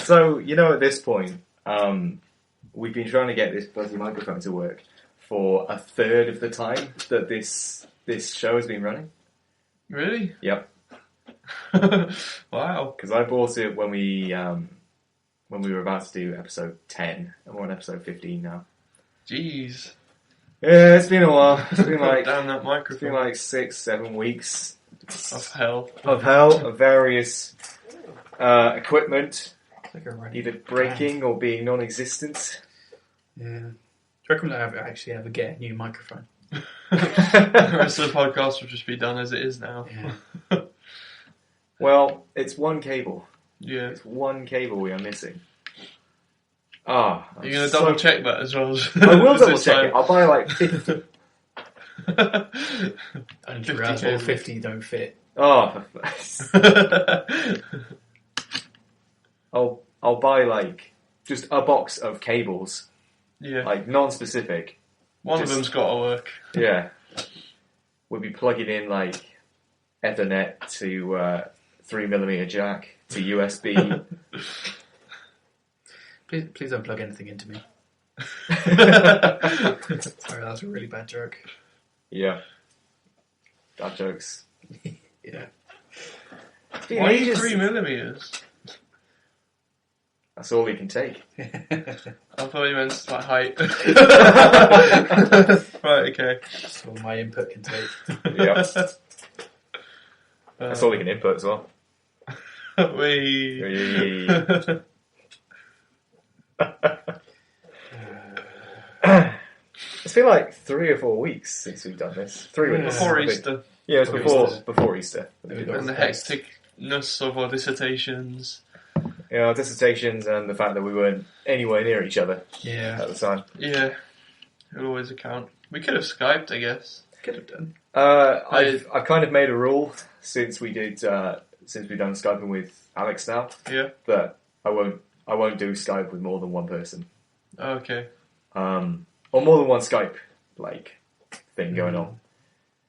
So, at this point, we've been trying to get this bloody microphone to work for a third of the time that this show has been running. Really? Yep. Wow. Because I bought it when we were about to do episode 10, and we're on episode 15 now. Jeez. Yeah, it's been a while. It's been like Damn that microphone. It's been like 6-7 weeks of hell. Of various equipment Like either breaking or being non-existent. Yeah. Do you reckon we'll actually ever get a new microphone? The rest of the podcast will just be done as it is now. Yeah. Well, it's one cable. Yeah. It's one cable we are missing. You're going to double check that as well? I will double check it. I'll buy like 50. And 50 all 50 don't fit. I'll buy like just a box of cables. Yeah. Like non-specific. One of them's got to work. Yeah. We'll be plugging in like Ethernet to 3mm jack to USB. Please don't plug anything into me. Sorry, that was a really bad joke. Yeah. Bad jokes. Yeah. Why 3mm? That's all he can take. I thought you meant like height. Right, okay. That's all my input can take. Yeah. That's all he can input as well. It's been like 3 or 4 weeks since we've done this. 3 weeks. Before Easter. Yeah, it was before Easter. And the hecticness of our dissertations. Our dissertations and the fact that we weren't anywhere near each other at the time. Yeah, it would always account. We could have Skyped, I guess. Could have done. I've kind of made a rule since we've done Skyping with Alex now. Yeah. That I won't do Skype with more than one person. Okay. Or more than one Skype thing going on.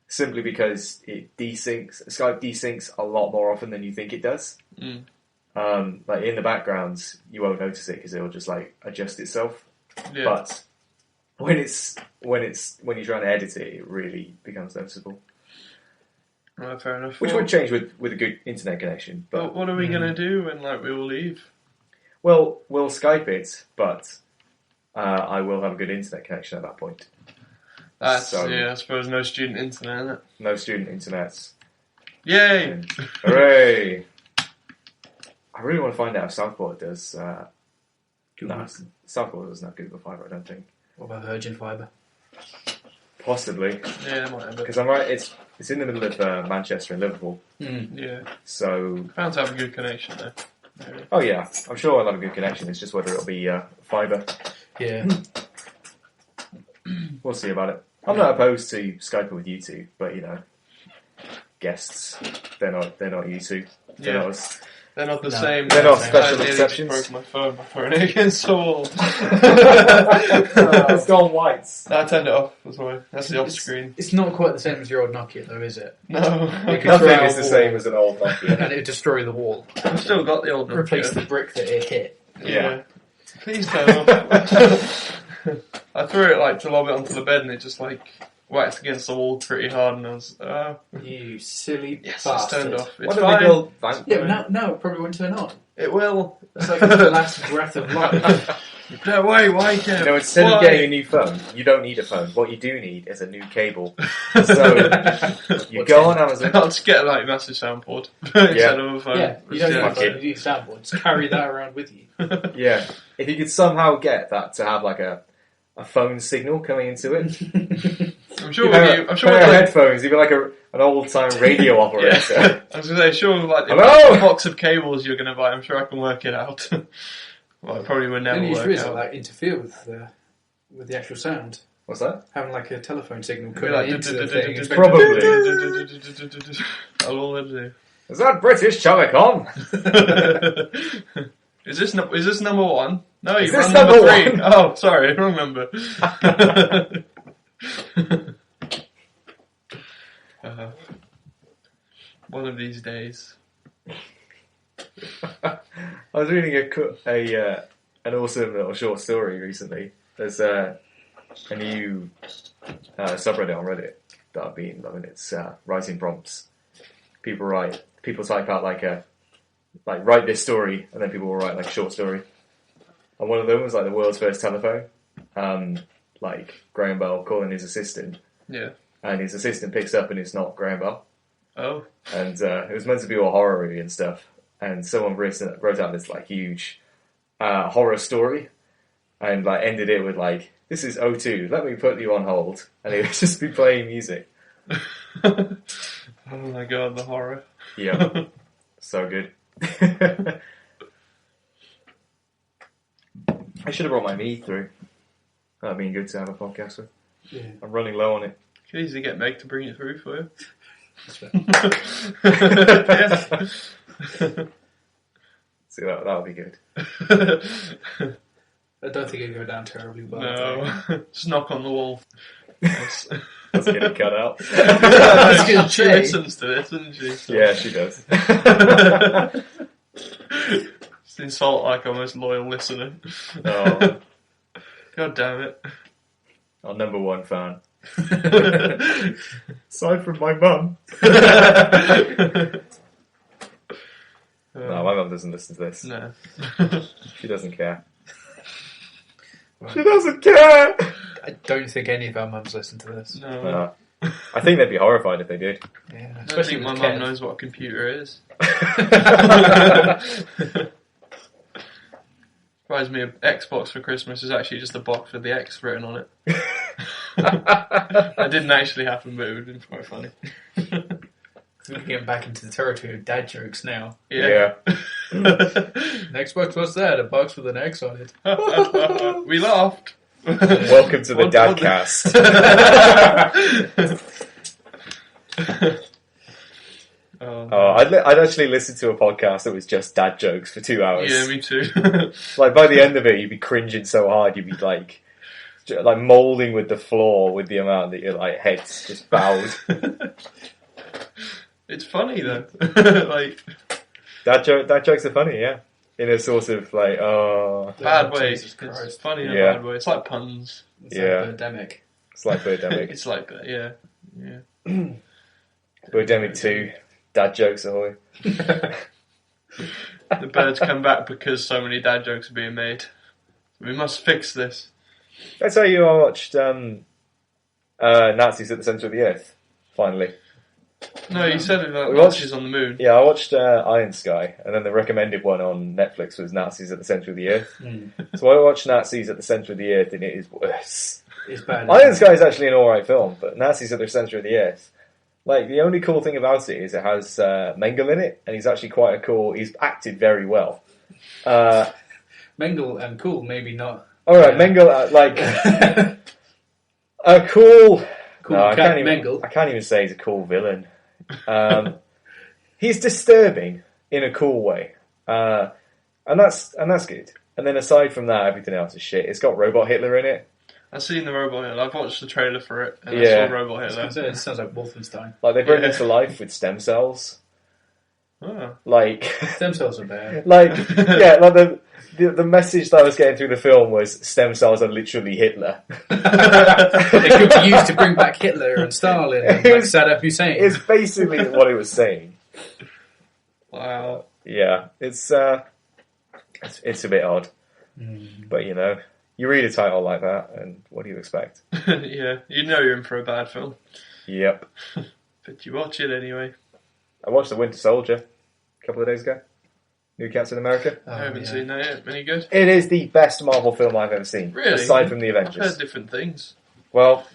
Simply because it Skype desyncs a lot more often than you think it does. Mm. Like in the background, you won't notice it because it'll just adjust itself. Yeah. But when you're trying to edit it, it really becomes noticeable. Right, fair enough. Which would change with a good internet connection. But what are we gonna do when we all leave? Well, we'll Skype it, but I will have a good internet connection at that point. I suppose no student internet, isn't it? No student internet. Yay! And, hooray! I really want to find out if Southport does. Southport doesn't have Google Fibre, I don't think. What about Virgin Fibre? Possibly. Yeah, might have it. Because I'm right, it's in the middle of Manchester and Liverpool. Yeah. So. Bound to have a good connection there. Maybe. Oh yeah, I'm sure I'll have a good connection. It's just whether it'll be fibre. Yeah. We'll see about it. I'm not opposed to Skyping with you two, but guests, they're not you two. They're not us. They're not the same. They're not special I nearly exceptions. just broke my phone against the wall. It's gone white. I turned it off. That's why. That's the off screen. It's not quite the same as your old Nokia, though, is it? No. Nothing is the same as an old Nokia. And it would destroy the wall. I've still got the old Nokia. Replace the brick that it hit. Yeah. Please turn off. I threw it to lob it onto the bed, and it just whacked against the wall pretty hard, and I was you silly yes, bastard. it's turned off. It's What fine. did we build? Yeah, but now it probably won't turn on. It will. It's like the last breath of life. No, why can't Instead of getting a new phone, you don't need a phone. What you do need is a new cable. So you go on Amazon. I'll just get a massive soundboard instead of a phone. Yeah, you don't need a Fuck phone, it. you need a soundboard. Just carry that around with you. Yeah, if you could somehow get that to have a phone signal coming into it. I'm sure Pair of headphones, even an old time radio operator. Yeah. I was going to say, Hello? the box of cables you're going to buy, I'm sure I can work it out. Well, it probably would never The only work issue is out. that interfere with the actual sound. What's that? Having a telephone signal Be coming into the thing. It's Probably. That's all it'll do. Is that British Telecom? Is this number one? No, Is you're this on number number 3. one? Oh, sorry, wrong number. One of these days. I was reading an awesome little short story recently. There's a new subreddit on Reddit that I've been loving. It's writing prompts. People type out write this story, and then people will write like a short story. And one of them was like the world's first telephone. Like Graham Bell calling his assistant. Yeah. And his assistant picks up and it's not Graham Bell. Oh. And it was meant to be all horror movie and stuff. And someone wrote out this like huge horror story and like ended it with like, this is O2, let me put you on hold. And it would just be playing music. Oh my god, the horror. Yeah. So good. I should have brought my me through. That'd been good to have a podcast with. Yeah. I'm running low on it. You can easily get Meg to bring it through for you. See, that would be good. I don't think it'd go down terribly well. No. Just knock on the wall. Let's get it cut out. She listens to this, doesn't she? So. Yeah, she does. Just insult like our most loyal listener. Oh. God damn it. Our number one fan. Aside from my mum. No, my mum doesn't listen to this. No. She doesn't care. She doesn't care! I don't think any of our mums listen to this. No. I think they'd be horrified if they did. Yeah, I don't especially think my with mum Kev. knows what a computer is. Buys me an Xbox for Christmas is actually just a box with the X written on it. That didn't actually happen, but it would have been quite funny. We're getting back into the territory of dad jokes now. Yeah. Xbox, what's that? A box with an X on it. We laughed. Welcome to the Dadcast. I'd actually listen to a podcast that was just dad jokes for 2 hours. Yeah, me too. Like by the end of it, you'd be cringing so hard, you'd be like moulding with the floor with the amount that your like head's just bowed. It's funny though. Like Dad jokes are funny, yeah. In a sort of like bad way. Jesus Christ. It's funny in a Yeah. bad way. It's like puns. It's Yeah. like Birdemic. it's like Birdemic. It's like that. Yeah. Birdemic 2, dad jokes ahoy. The birds come back because so many dad jokes are being made. We must fix this. That's how you watched Nazis at the Centre of the Earth, finally. No, you said it like We watched- Nazis on the moon. Yeah, I watched Iron Sky, and then the recommended one on Netflix was Nazis at the Centre of the Earth. So I watched Nazis at the Centre of the Earth, and it is worse. It's bad. Iron Sky is actually an alright film, but Nazis at the Centre of the Earth, like, the only cool thing about it is it has Mengele in it, and he's actually he's acted very well. Mengele and cool, maybe not. Alright, Yeah. Mengele, a cool... Cool No, I cat can't Mengele. even say he's a cool villain. He's disturbing in a cool way, and that's good. And then aside from that, everything else is shit. It's got Robot Hitler in it. I've seen the Robot Hitler. I've watched the trailer for it, and Yeah. I saw Robot Hitler. It sounds like Wolfenstein. Like they bring Yeah. it to life with stem cells. Oh. Like, Stem cells are bad. the message that I was getting through the film was stem cells are literally Hitler. They could be used to bring back Hitler and Stalin and like Saddam Hussein. It's basically what it was saying. Wow. Yeah, it's a bit odd, but you know, you read a title like that, and what do you expect? Yeah, you know you're in for a bad film. Yep. But you watch it anyway. I watched The Winter Soldier a couple of days ago. New Captain America. I haven't seen that yet. Any good? It is the best Marvel film I've ever seen, Really? aside from the I've Avengers. heard different things. Well,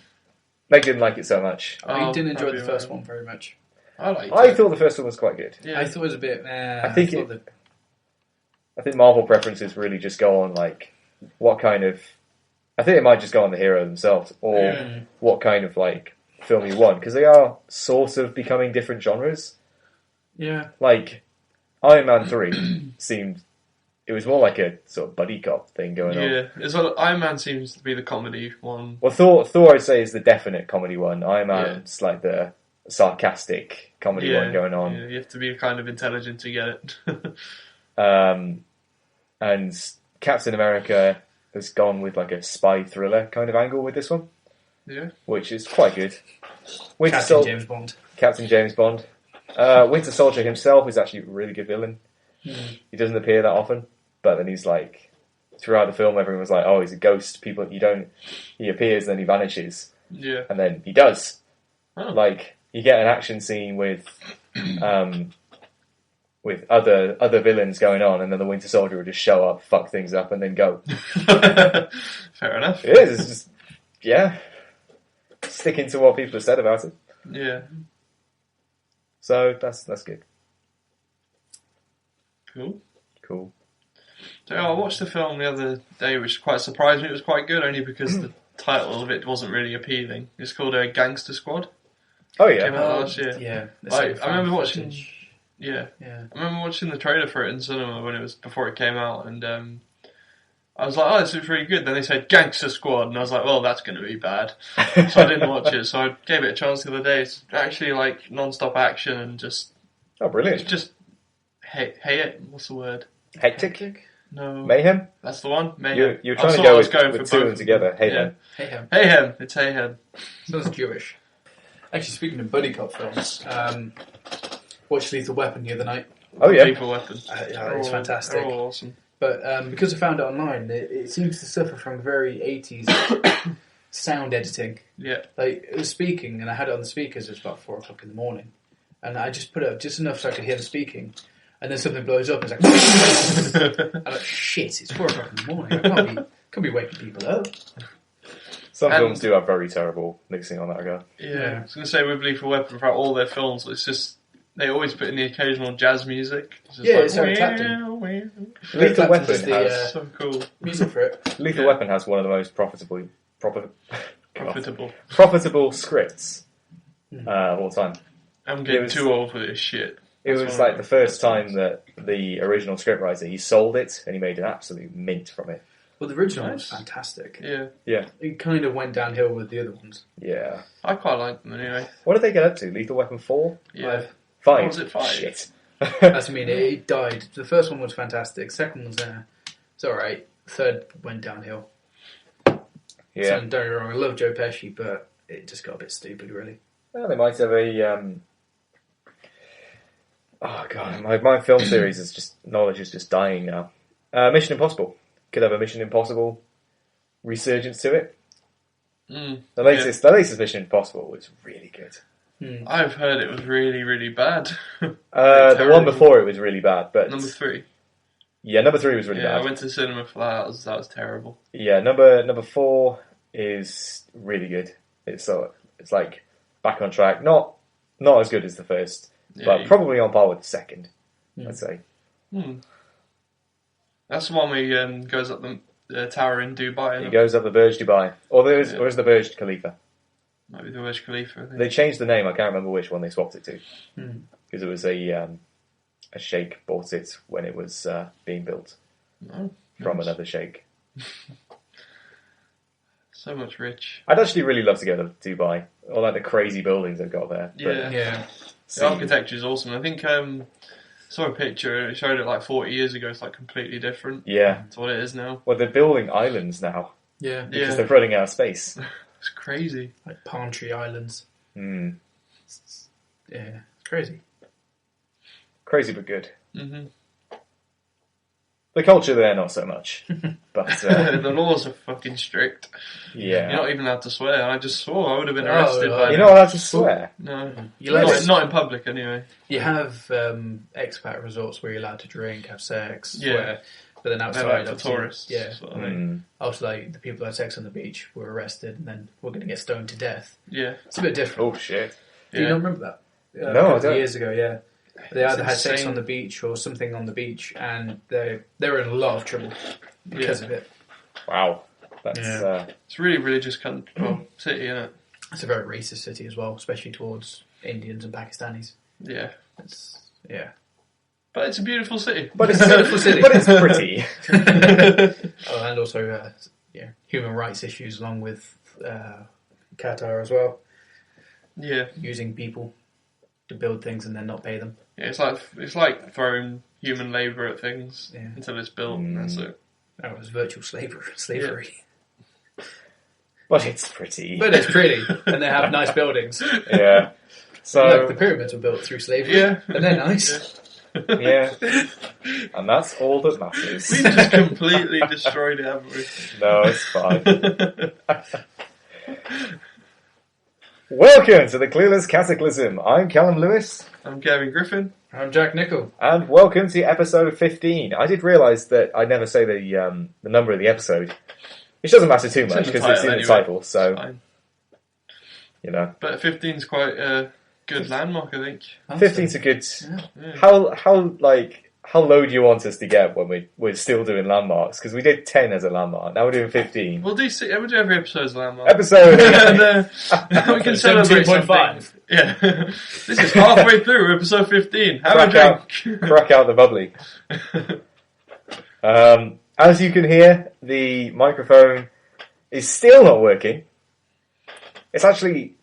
Meg didn't like it so much. I didn't enjoy probably the first right. one very much. I liked I it. thought the first one was quite good. Yeah. I thought it was a bit. I think Marvel preferences really just go on like what kind of. I think it might just go on the hero themselves, or what kind of like film you want, because they are sort of becoming different genres. Yeah. Like Iron Man 3 seemed. It was more like a sort of buddy cop thing going on. Yeah, Iron Man seems to be the comedy one. Well, Thor I'd say is the definite comedy one. Iron Man's like the sarcastic comedy one going on. Yeah, you have to be kind of intelligent to get it. And Captain America has gone with like a spy thriller kind of angle with this one, Yeah. which is quite good. James Bond. Captain James Bond. Winter Soldier himself is actually a really good villain. He doesn't appear that often, but then he's like, throughout the film, everyone was like, "Oh, he's a ghost." He appears, then he vanishes, Yeah. and then he does. Oh. Like, you get an action scene with other villains going on, and then the Winter Soldier will just show up, fuck things up, and then go. Fair enough. It is. It's just, yeah, sticking to what people have said about it. Yeah. So that's good. Cool. So I watched the film the other day, which quite surprised me. It was quite good, only because the title of it wasn't really appealing. It's called Gangster Squad. Oh yeah. Came out last year. Yeah. Like, I remember watching. footage. Yeah. Yeah. I remember watching the trailer for it in cinema when it was before it came out, and I was like, "Oh, this is really good." Then they said Gangster Squad, and I was like, "Well, that's going to be bad." So I didn't watch it. So I gave it a chance the other day. It's actually like non-stop action and just Oh, brilliant. it's just what's the word? Hectic? No, Mayhem? that's the one. Mayhem. You're I trying to saw go I was with, going with for two of both them together. Hey, Yeah. man. Hey, him. Hayhem. It's Hayhem. Sounds Jewish. Actually, speaking of buddy cop films, watched Lethal Weapon the other night. Oh, yeah. Lethal Weapon. Yeah, it's fantastic. They're all awesome. But because I found it online, it seems to suffer from very 80s sound editing. Yeah. Like, it was speaking, and I had it on the speakers. It was about 4 o'clock in the morning. And I just put it up just enough so I could hear them speaking. And then something blows up, and it's like... I'm like, shit, it's 4 o'clock in the morning. I can't be waking people up. Some films do have very terrible mixing on that regard. Yeah. I was going to say, with Lethal Weapon, throughout all their films, it's just... They always put in the occasional jazz music. It's just It's Eric Clapton. Lethal Weapon Clapton's the, has... So cool. music for it. Lethal Weapon has one of the most profitable scripts of all time. I'm getting It was- too old for this shit. It That's was one like the first time that the original scriptwriter, he sold it and he made an absolute mint from it. Well, the original Nice. was fantastic. Yeah. Yeah. It kind of went downhill with the other ones. Yeah. I quite like them anyway. What did they get up to? Lethal Weapon 4? Yeah. 5? Oh, was it 5? Shit. That's what I mean. It died. The first one was fantastic. Second one's it's all right. Third went downhill. Yeah. So don't get me wrong. I love Joe Pesci, but it just got a bit stupid, really. Well, they might have a... Oh, God. My film series is just... Knowledge is just dying now. Mission Impossible. Could have a Mission Impossible resurgence to it. The latest Mission Impossible was really good. I've heard it was really, really bad. The one before it was really bad, but... Number 3. Yeah, number 3 was really Yeah, bad. I went to the cinema for that. That was terrible. Yeah, number 4 is really good. It's like back on track. Not as good as the first, but probably on par with the second, I'd say. That's the one where he goes up the tower in Dubai. He goes up the Burj Dubai. Or is the Burj Khalifa? Might be the Burj Khalifa, I think. They changed the name. I can't remember which one they swapped it to. Because it was a sheikh bought it when it was being built from another sheikh. So much rich. I'd actually really love to go to Dubai. All like the crazy buildings they've got there. Yeah. The architecture is awesome. I think saw a picture. It showed it like 40 years ago. It's like completely different. Yeah. To what it is now. Well, they're building islands now. Yeah. Because they're running out of space. It's crazy. Like Palm Tree Islands. Yeah, it's crazy. crazy but good. Mm-hmm. The culture there, not so much. But the laws are fucking strict. yeah, You're not even allowed to swear. I just swore. I would have been arrested by you're now. not allowed to swear. No. Not in public, anyway. You have expat resorts where you're allowed to drink, have sex, Yeah. swear, but then They're outside, like for obviously, tourists. yeah. Sort of thing. Also, like the people that had sex on the beach were arrested, and then we're going to get stoned to death. Yeah. It's a bit different. Oh shit! Do you not remember that? No, a I couple don't. of years ago, yeah. They It's either had sex insane. on the beach or something on the beach, and they were in a lot of trouble because of it. Wow, that's It's a really religious city, isn't it? It's a very racist city as well, especially towards Indians and Pakistanis. Yeah. Yeah. But it's a beautiful city. but it's a beautiful city. But it's pretty. Oh, and also, human rights issues along with Qatar as well. Yeah. using people to build things and then not pay them. Yeah, it's like throwing human labour at things Yeah. until it's built. And that's it. That was virtual slavery. But it's pretty. But it's pretty, and they have nice buildings. Yeah. So Like the pyramids were built through slavery, and they're nice. yeah. And that's all that matters. We just completely destroyed it, haven't we? No, it's fine. Welcome to the Clueless Cataclysm. I'm Callum Lewis. I'm Gavin Griffin. I'm Jack Nichol. And welcome to episode 15. I did realise that I never say the number of the episode, which doesn't matter too much because it's in the title, so fine. You know. But 15's quite a good landmark, I think. 15's a good. Yeah. How low do you want us to get when we're still doing landmarks? Because we did 10 as a landmark. Now we're doing 15. We'll do every episode as a landmark. Episode. And we can celebrate 17.5. Yeah. This is halfway through episode 15. Have a drink. Crack out the bubbly. As you can hear, the microphone is still not working. It's actually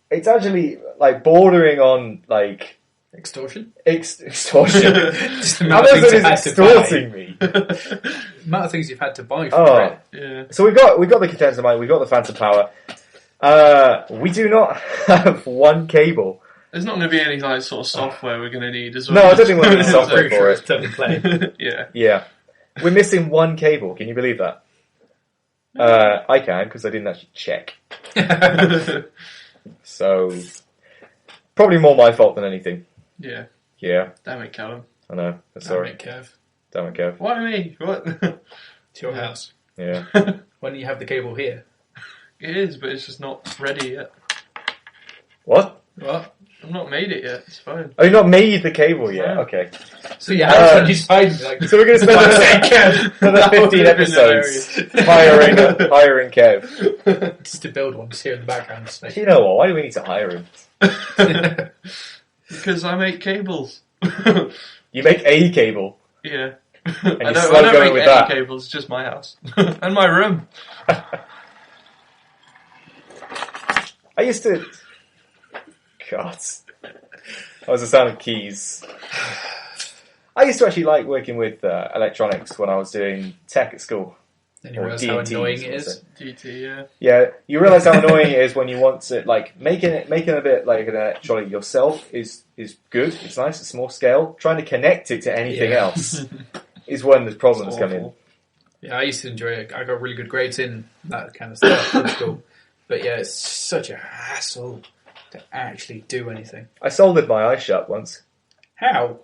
like bordering on like Extortion? Extortion. Just the amount of Amazon things is you've had to extorting me. The amount of things you've had to buy for it. Yeah. So we got the condenser mic, we got the phantom power. We do not have one cable. There's not going to be any like sort of software we're going to need as well. No, I don't think we're going to need software Pretty for sure it. it's plug and play. Yeah. Yeah. We're missing one cable. Can you believe that? I can, because I didn't actually check. So, probably more my fault than anything. Yeah. Yeah, Damn it, Callum. I know. Sorry. Kev. Damn it, Kev. Why me? What? It's your house. Yeah. When you have the cable here. It is, but it's just not ready yet. What? What? I've not made it yet. It's fine. Oh, you've not made the cable yet? No. Okay. So your house when you decide like So we're going to spend another 15 episodes hiring Kev. just to build one, just here in the background. Just like, You know what? Why do we need to hire him? Because I make cables. You make a cable. Yeah. And I you're don't slow going make with any that. cables, just my house. And my room. I used to... God. That was the sound of keys. I used to actually like working with electronics when I was doing tech at school. then you realise how D&T, annoying as it we is. say. DT, yeah. Yeah, you realise how annoying it is when you want to, like, making a bit like an electronic yourself is good, it's nice, it's small scale. Trying to connect it to anything else is when the problems come in. Yeah, I used to enjoy it. I got really good grades in that kind of stuff at school. But yeah, it's such a hassle to actually do anything. I soldered my eyes shut once. How?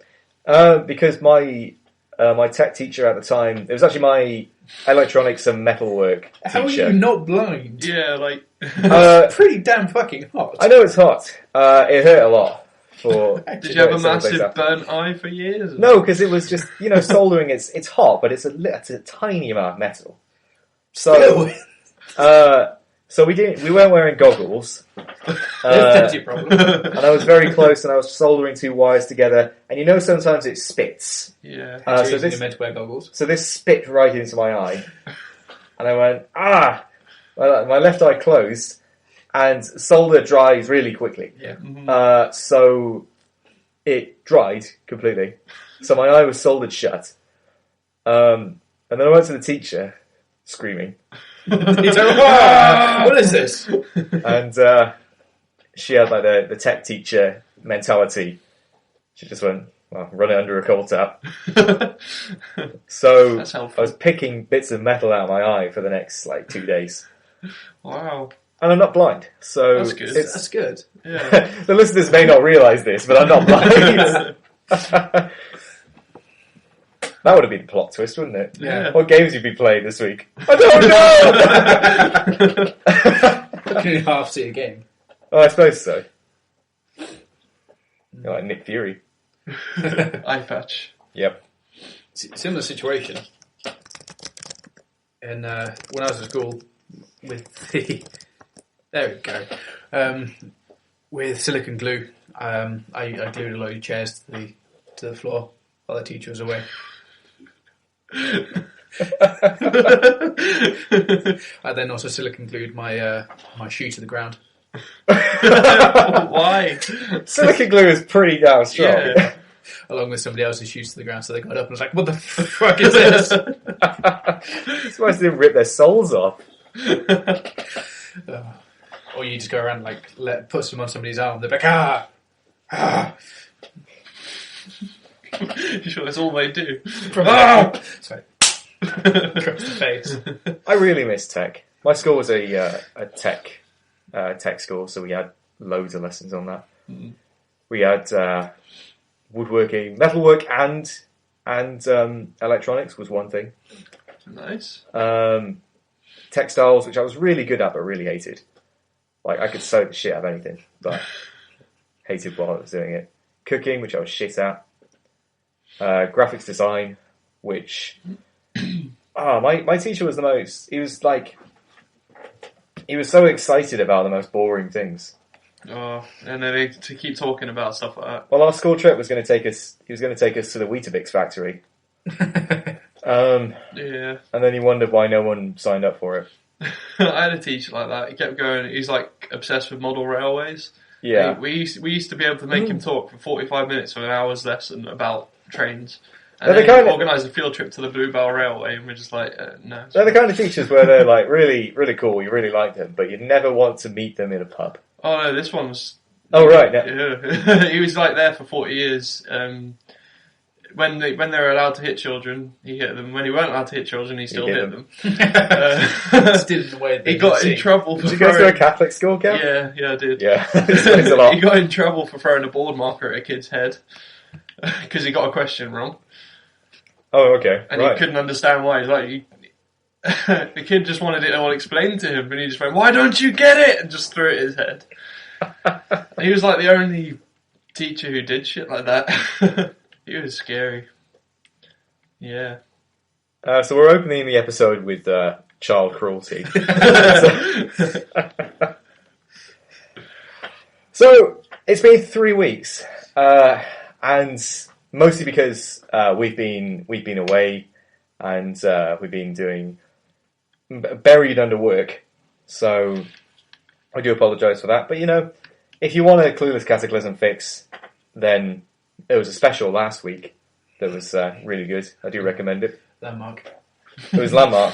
Because my tech teacher at the time, it was actually my electronics and metalwork How are teacher. you not blind? Yeah, like... It's pretty damn fucking hot. I know it's hot. It hurt a lot. Did you have a massive burnt eye for years? No, because it was just, soldering, it's hot, but it's a tiny amount of metal. So, so we weren't wearing goggles. That's your problem. And I was very close, and I was soldering two wires together, and sometimes it spits. Yeah. So So you're meant to wear goggles. So this spit right into my eye, and I went, ah! My left eye closed, and solder dries really quickly. Yeah. Mm-hmm. So it dried completely. So my eye was soldered shut. And then I went to the teacher, screaming. He's like, what is this? And she had like the tech teacher mentality. She just went, well, run it under a cold tap. So That's I helpful. was picking bits of metal out of my eye for the next 2 days. Wow. And I'm not blind. So That's good. That's good. Yeah. the listeners may not realise this, but I'm not blind. That would have been a plot twist, wouldn't it? Yeah. What games have you been playing this week? I don't know! You can half see a game. Oh, I suppose so. You're like Nick Fury. Eye patch. Yep. Similar situation. And when I was at school, with the... There we go. With silicone glue, I glued a load of chairs to the floor while the teacher was away. I then also silicone glued my shoe to the ground. Why? Silicon glue is pretty damn strong. Yeah. Along with somebody else's shoes to the ground, so they got up and was like, "What the fuck is this?" Supposed to rip their souls off. Or you just go around like put some on somebody's arm. They're like, ah. You sure that's all they do? Sorry. Across the face. I really miss tech. My school was a tech school, so we had loads of lessons on that. Mm. We had woodworking, metalwork, and electronics was one thing. Nice. Textiles, which I was really good at, but really hated. Like, I could sew the shit out of anything, but hated while I was doing it. Cooking, which I was shit at. Graphics design, which... my teacher was the most... He was so excited about the most boring things. Oh, and then they to keep talking about stuff like that. Well, our school trip was going to take us... He was going to take us to the Weetabix factory. Yeah. And then he wondered why no one signed up for it. I had a teacher like that. He kept going. He's like obsessed with model railways. Yeah. We used to be able to make him talk for 45 minutes for an hour's lesson about trains. And They're then organised a field trip to the Bluebell Railway, and we're just like, no. They're the kind of teachers where they're like really, really cool. You really like them, but you never want to meet them in a pub. Oh no, this one was. Oh right. Yeah. He was like there for 40 years. When they were allowed to hit children, he hit them. When he weren't allowed to hit children, he still hit them. Just did it the way he got in trouble for Did you go to a Catholic school, Kev? Yeah, I did. Yeah, explains a lot. He got in trouble for throwing a board marker at a kid's head because he got a question wrong. Oh, okay. And right. he couldn't understand why. He's like, the kid just wanted it all explained to him, and he just went, "Why don't you get it?" and just threw it at his head. And he was like the only teacher who did shit like that. He was scary. Yeah. So we're opening the episode with child cruelty. So it's been 3 weeks, and mostly because we've been away, and we've been doing buried under work. So I do apologise for that. But you know, if you want a Clueless Cataclysm fix, then there was a special last week that was really good. I do recommend it. Landmark. It was Landmark.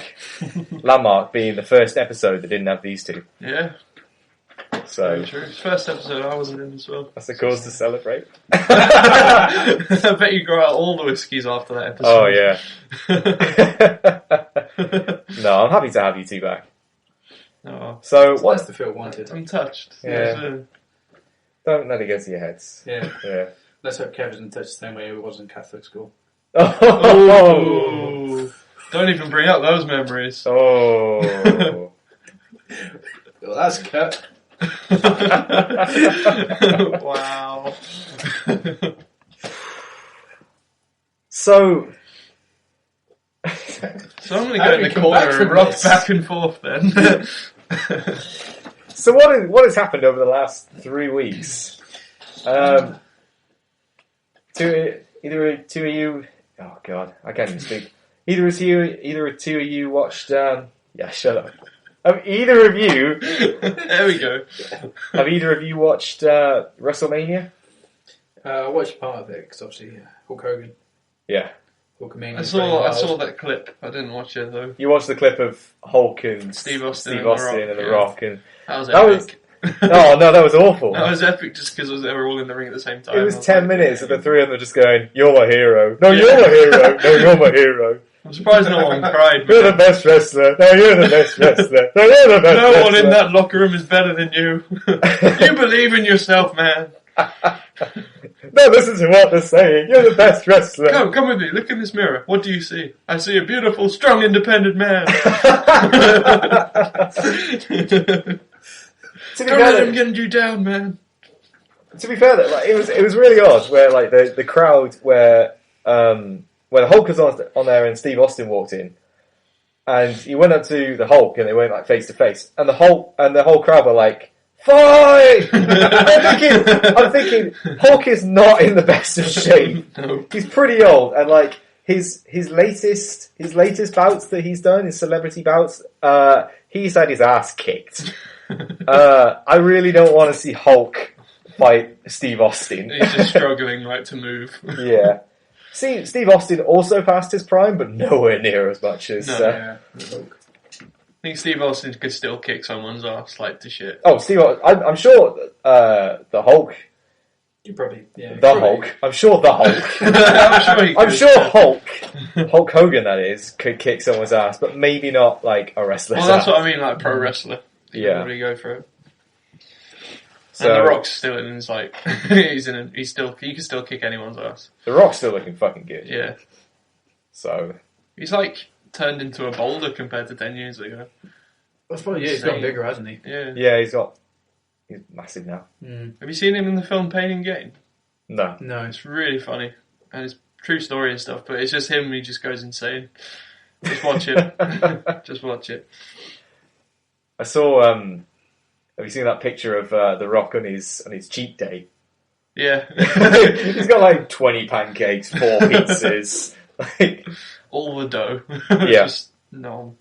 Landmark being the first episode that didn't have these two. Yeah. So Very true. First episode I wasn't in as well. That's a cause to celebrate. I bet you grow out all the whiskies after that episode. Oh yeah. No, I'm happy to have you two back. Oh, So It's what? nice to feel wanted. I'm touched. Yeah. Don't let it go to your heads. Yeah. Yeah. Let's hope Kev isn't touched the same way he was in Catholic school. Oh. Don't even bring up those memories. Oh. Well, that's cut. Wow. So. So I'm going to How go do in we the come back corner from and rock this? back and forth then. So what has happened over the last 3 weeks? Either two of you. Oh God, I can't even speak. Either two of you watched. Yeah, shut up. Have either of you? There we go. Have either of you watched WrestleMania? I watched part of it because obviously Hulk Hogan. Yeah. Hulkamania. I saw that clip. I didn't watch it though. You watched the clip of Hulk and Steve Austin and and The The Rock, and That was that was. epic. Oh no, that was awful. That was epic just because they were all in the ring at the same time. It was I 10 like, minutes of the three of them just going, "You're my hero. No, you're my hero. No, you're my hero. I'm surprised no one cried. You're the Man. best wrestler. No, you're the best wrestler. No, you're the best No wrestler." one in that locker room is better than you. You believe in yourself, man. No, listen to what they're saying. You're the best wrestler. Come with me. Look in this mirror. What do you see? I see a beautiful, strong, independent man. To be Don't let him fair, get you down, man. like, it was really odd where like the crowd where the Hulk was on there and Steve Austin walked in, and he went up to the Hulk and they went like face to face, and the whole crowd were like, "Fight!" I'm thinking Hulk is not in the best of shape. No. He's pretty old, and like his latest bouts that he's done, his celebrity bouts, he's had his ass kicked. I really don't want to see Hulk fight Steve Austin. He's just struggling to move. Yeah. See, Steve Austin also passed his prime, but nowhere near as much as... I think Steve Austin could still kick someone's ass to shit. Oh, Steve, I'm sure the Hulk... You probably... Yeah, the Hulk. I'm sure the Hulk. I'm sure Hulk Hogan, that is, could kick someone's ass, but maybe not, a wrestler's Well, that's ass. what I mean, pro wrestler. You can probably go for it. So, and The Rock's still in his, he can still kick anyone's ass. The Rock's still looking fucking good. Yeah. So... He's, turned into a boulder compared to 10 years ago. That's probably, he's gotten bigger, hasn't he? Yeah. Yeah, he's massive now. Mm. Have you seen him in the film Pain and Gain? No. It's really funny. And it's true story and stuff, but it's just him, he just goes insane. Just watch it. Just watch it. I saw, have you seen that picture of The Rock on his cheat day? Yeah. He's got 20 pancakes, 4 pizzas. All the dough. Yeah. Just nom.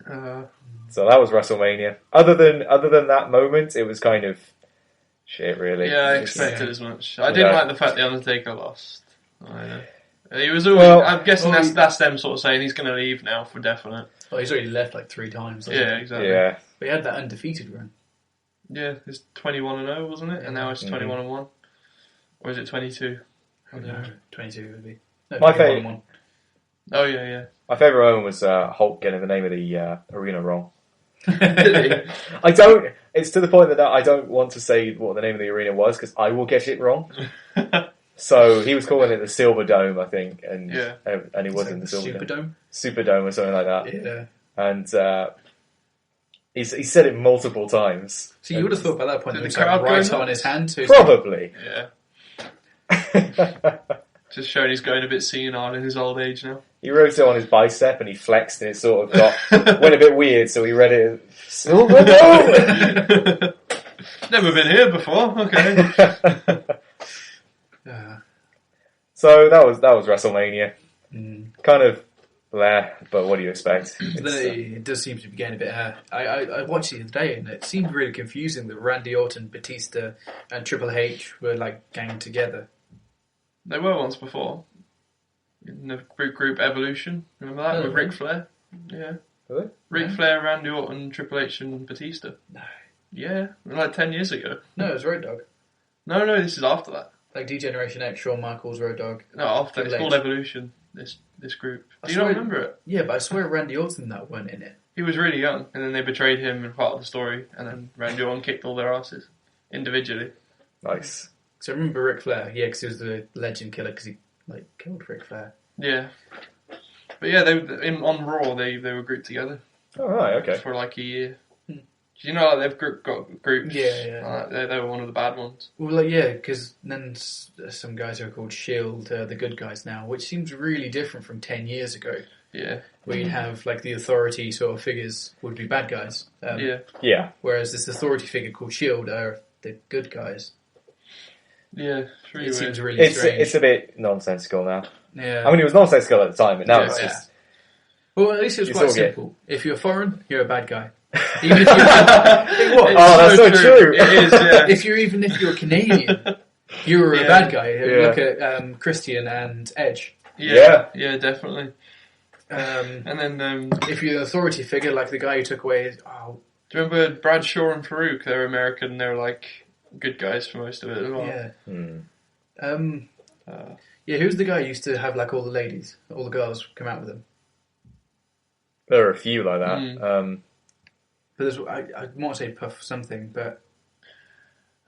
So that was WrestleMania. Other than that moment, it was kind of shit, really. Yeah, I expected as much. I didn't like the fact the Undertaker lost. He was always. I'm guessing that's them sort of saying he's going to leave now for definite. Oh, he's already left 3 times. Yeah, exactly. Yeah. But he had that undefeated run. Yeah, it's 21-0, wasn't it? And now it's 21-1. Or is it 22? No, 22 would be. No, My 21. Oh, yeah. My favourite moment was Hulk getting the name of the arena wrong. Did he? I don't. It's to the point that I don't want to say what the name of the arena was because I will get it wrong. So he was calling it the Silver Dome, I think, and it wasn't the Silver Dome. Superdome or something like that. Yeah. And he said it multiple times. So you would have thought by that point that the the crowd right going on his hand. So Probably. Yeah. Just showing he's going a bit senile in his old age now. He wrote it on his bicep and he flexed and it sort of went a bit weird, so he read it Silver Dome! Never been here before, okay. So that was WrestleMania. Mm. Kind of bleh, but what do you expect? It does seem to be getting a bit... I watched it the other day and it seemed really confusing that Randy Orton, Batista and Triple H were ganged together. They were once before. In the group Evolution. Remember that? With Ric Flair? Yeah. Really? Ric Flair, Randy Orton, Triple H and Batista. No. Yeah. 10 years ago. No, it was Road Dogg. No, this is after that. D-Generation X, Shawn Michaels, Road Dogg. No, after. It's called Evolution, this group. Do you not remember it? Yeah, but I swear Randy Orton weren't in it. He was really young, and then they betrayed him in part of the story, and then Randy Orton kicked all their asses. Individually. Nice. So I remember Ric Flair, because he was the legend killer, because he killed Ric Flair. Yeah. But yeah, on Raw, they were grouped together. Oh, right, okay. For a year. Do you know they've got groups? Yeah. They were one of the bad ones. Well, because then some guys are called Shield, the good guys now, which seems really different from 10 years ago. Yeah. Where you'd have the authority sort of figures would be bad guys. Yeah. Whereas this authority figure called Shield are the good guys. Yeah, it's really it weird. seems really strange. It's a bit nonsensical now. Yeah. I mean, it was nonsensical at the time, but now it's just... Well, at least it was quite simple. If you're foreign, you're a bad guy. Even if you're... that's so true. It is, yeah. If you're Canadian, you're a bad guy. Look at Christian and Edge. Yeah, definitely. And then if you're an authority figure, like the guy who took away... Do you remember Bradshaw and Farouk? They were American, they were good guys for most of it as well. Yeah. Who's the guy who used to have all the ladies, all the girls come out with him? There are a few like that. But there's, I want to say Puff something, but...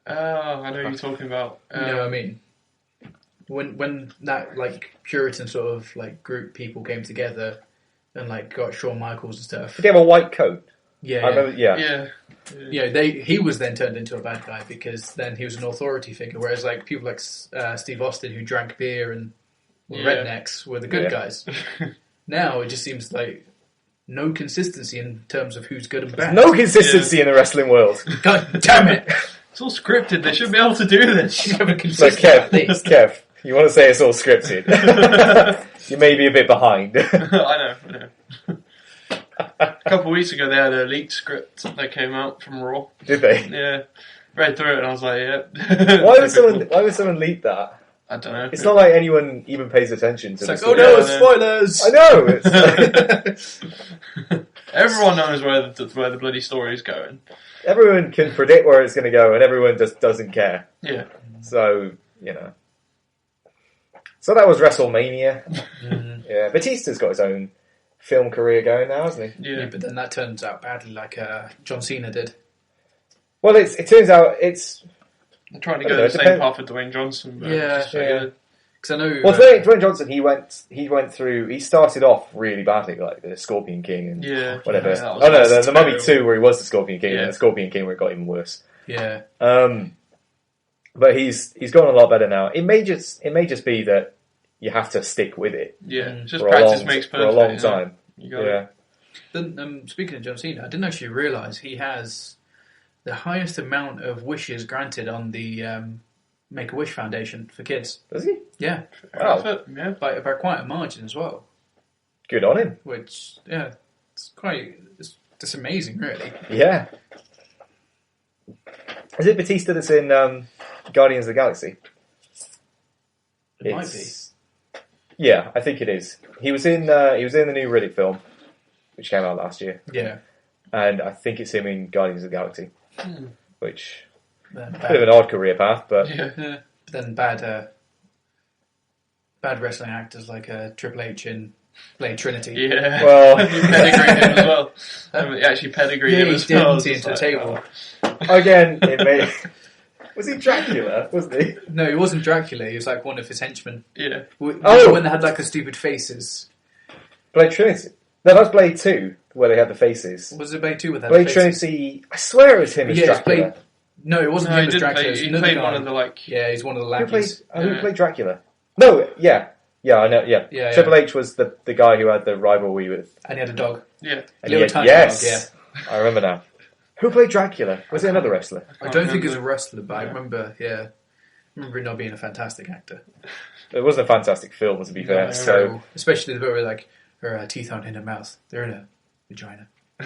I know who you're talking about. You know what I mean? When that Puritan sort of group people came together and got Shawn Michaels and stuff. Did he have a white coat? Yeah. I remember, Yeah. He was then turned into a bad guy because then he was an authority figure, whereas people like Steve Austin who drank beer and were rednecks were the good guys. Now it just seems no consistency in terms of who's good and bad. No consistency in the wrestling world. God damn it! It's all scripted. They should be able to do this. You have a So Kev, you want to say it's all scripted? You may be a bit behind. I know. couple of weeks ago, they had a leaked script that came out from Raw. Did they? Yeah, read through it and I was like, yeah. Why would someone leak that? I don't know. It's not like anyone even pays attention to It's this. like, oh no, spoilers! I know. It's Everyone knows where the bloody story is going. everyone can predict where it's going to go, and everyone just doesn't care. Yeah. So So that was WrestleMania. Yeah, Batista's got his own film career going now, hasn't he? Yeah. But then that turns out badly, like John Cena did. Well, it turns out it's. I'm trying to I go don't know, the same depends- path with Dwayne Johnson. But Yeah, it's just yeah. good. Because I know. Well, Dwayne Johnson, he went through. He started off really badly, like the Scorpion King and Yeah. whatever. Yeah, that Oh no, was the Mummy terrible. 2, where he was the Scorpion King, Yeah. and the Scorpion King where it got even worse. Yeah. But he's gone a lot better now. It may just be that you have to stick with it Yeah. Just for practice makes perfect. for a long yeah. time. You got Yeah. it. Then, speaking of John Cena, I didn't actually realise he has the highest amount of wishes granted on the Make-A-Wish Foundation for kids. Does he? Yeah. Wow. Yeah. By quite a margin as well. Good on him. Which, yeah, it's amazing, really. Yeah. Is it Batista that's in Guardians of the Galaxy? It might be. Yeah, I think it is. He was in the new Riddick film, which came out last year, Yeah. and I think it's him in Guardians of the Galaxy, which Then bit of an odd career path, but Yeah. Then bad wrestling actors like Triple H in Blade Trinity. Yeah. well, You pedigree him as well. He actually pedigree him he as well. didn't into the table. again, it may. Was he Dracula? Wasn't he? No, he wasn't Dracula. He was like one of his henchmen. Yeah. Oh! When they had like the stupid faces. Blade Trinity. No, that's Blade 2, where they had the faces. Was it Blade 2 with that? Blade Trinity. I swear it was him as Yeah, it's Dracula. Blade. No, it wasn't No, him he as did Dracula. play. it was He another played guy. one of the like. Yeah, he's one of the Who played, lackeys. who played Dracula? No, yeah, I know. Yeah, Yeah, Triple H was the guy who had the rivalry with. And he had a dog. Yeah. And Little he had- tiny yes, dog, I remember now. Who played Dracula? Was it another wrestler? I don't think he was a remember. wrestler, but I remember him not being a fantastic actor. It wasn't a fantastic film, to be fair. No, So especially the bit where like her teeth aren't in her mouth; they're in her vagina. I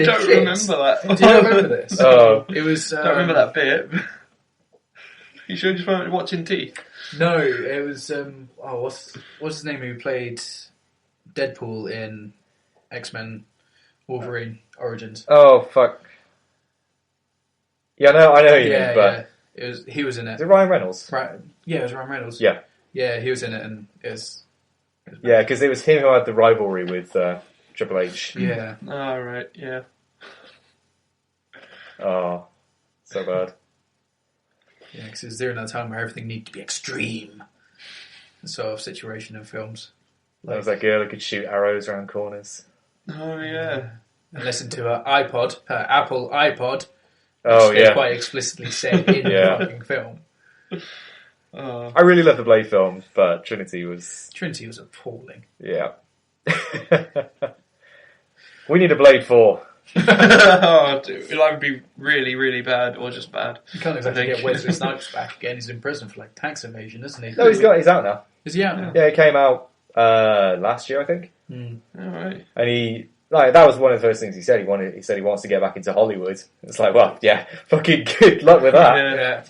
don't remember that. Do you remember this? Oh. It was. I don't remember that bit. You sure just weren't watching Teeth? No, it was. What's his name? Who played Deadpool in X-Men Wolverine Origins? Oh fuck. Yeah, I know who you mean, but He was in it. is it Ryan Reynolds? Right. Yeah, it was Ryan Reynolds. Yeah, Yeah, he was in it, and it was. yeah, because it was him who had the rivalry with Triple H. Yeah. Oh, right, yeah. Oh, so bad. Yeah, because it was during that time where everything needed to be extreme. Sort of situation in films. That was that girl who could shoot arrows around corners. Oh, yeah. And listen to her Apple iPod. Oh which they yeah, quite explicitly said in Yeah. the fucking film. Oh. I really love the Blade films, but Trinity was Trinity was appalling. yeah. We need a Blade 4. Oh, dude. It'll either be really, really bad or just bad. You can't exactly I think. get Wesley Snipes back again. He's in prison for like tax evasion, isn't he? No, he's out now. Is he out now? Yeah, it came out last year, I think. Alright. And that was one of the first things he said. He said he wants to get back into Hollywood. It's like, well, yeah, fucking good luck with that. Yeah.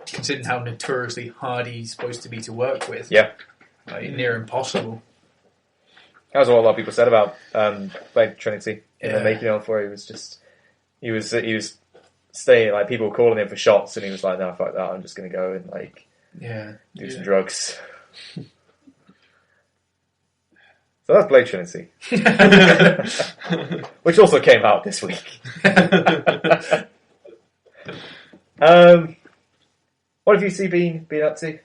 Considering how notoriously hard he's supposed to be to work with. Yeah. Like, near impossible. That was what a lot of people said about Blade Trinity in the Yeah. making of, where he was staying, like, people were calling him for shots, and he was like, no, fuck that, I'm just going to go and, like, do some drugs. So that's Blade Trinity. Which also came out this week. What have you been up to?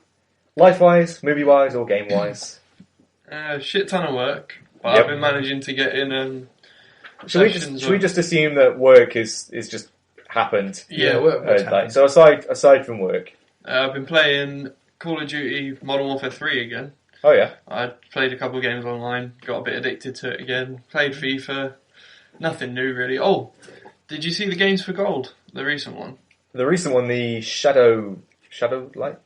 Life-wise, movie-wise, or game-wise? Shit ton of work. But Yep. I've been managing to get in Should we just assume that work is just happened? Yeah. what's Like, happening? so aside from work, I've been playing Call of Duty Modern Warfare 3 again. oh yeah, I played a couple of games online, got a bit addicted to it again. Played FIFA, nothing new really. Oh, did you see the Games for Gold, the recent one? the recent one, the Shadow Light.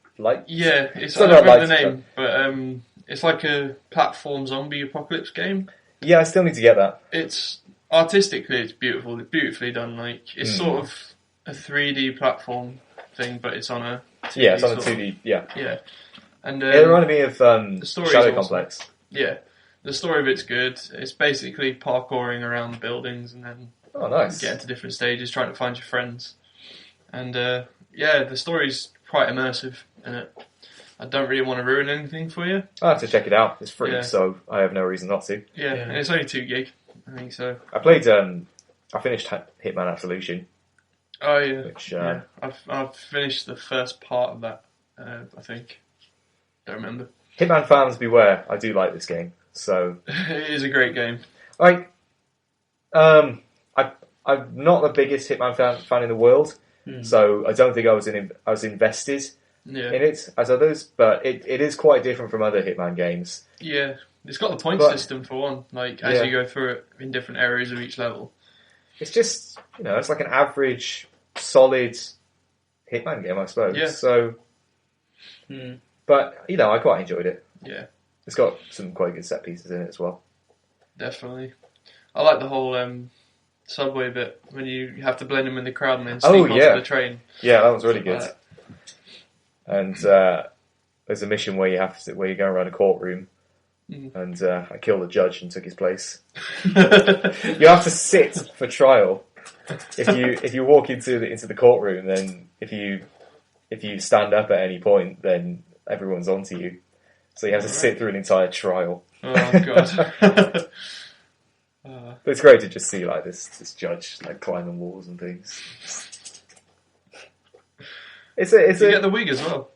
Yeah, it's I Something don't remember like the name, but it's like a platform zombie apocalypse game. Yeah, I still need to get that. It's artistically, it's beautiful. It's beautifully done. Like it's sort of a 3D platform thing, but it's on a 2D Yeah, it's on a sort of- 2D. Yeah, Yeah, and it reminded me of story's Shadow awesome. Complex. Yeah, the story of it's good. It's basically parkouring around buildings and then Oh, nice. getting to different stages, trying to find your friends. And yeah, the story's quite immersive in it. I don't really want to ruin anything for you. I have to check it out. It's free, Yeah. so I have no reason not to. Yeah, Yeah. and it's only 2 gig, I think so. I played. I finished Hitman Absolution, Oh yeah, which yeah. I've finished the first part of that. I think. Don't remember. Hitman fans beware. I do like this game, so It is a great game. I'm not the biggest Hitman fan in the world, so I don't think I was invested Yeah, in it as others. But it is quite different from other Hitman games. yeah. It's got the point system for one. Like as Yeah. you go through it in different areas of each level. It's just it's like an average, solid Hitman game, I suppose. Yeah. So, but I quite enjoyed it. Yeah, It's got some quite good set pieces in it as well. definitely. I like the whole subway bit when you have to blend them in the crowd and then Oh, sneak onto yeah. the train. Yeah, that was really Something good. like And there's a mission where you go around a courtroom, and I killed the judge and took his place. that. You have to sit for trial. If you walk into the courtroom, then if you stand up at any point, then everyone's onto you. So you have to sit through an entire trial. Oh god. But it's great to just see like this judge like climbing walls and things. It's You get the wig as well.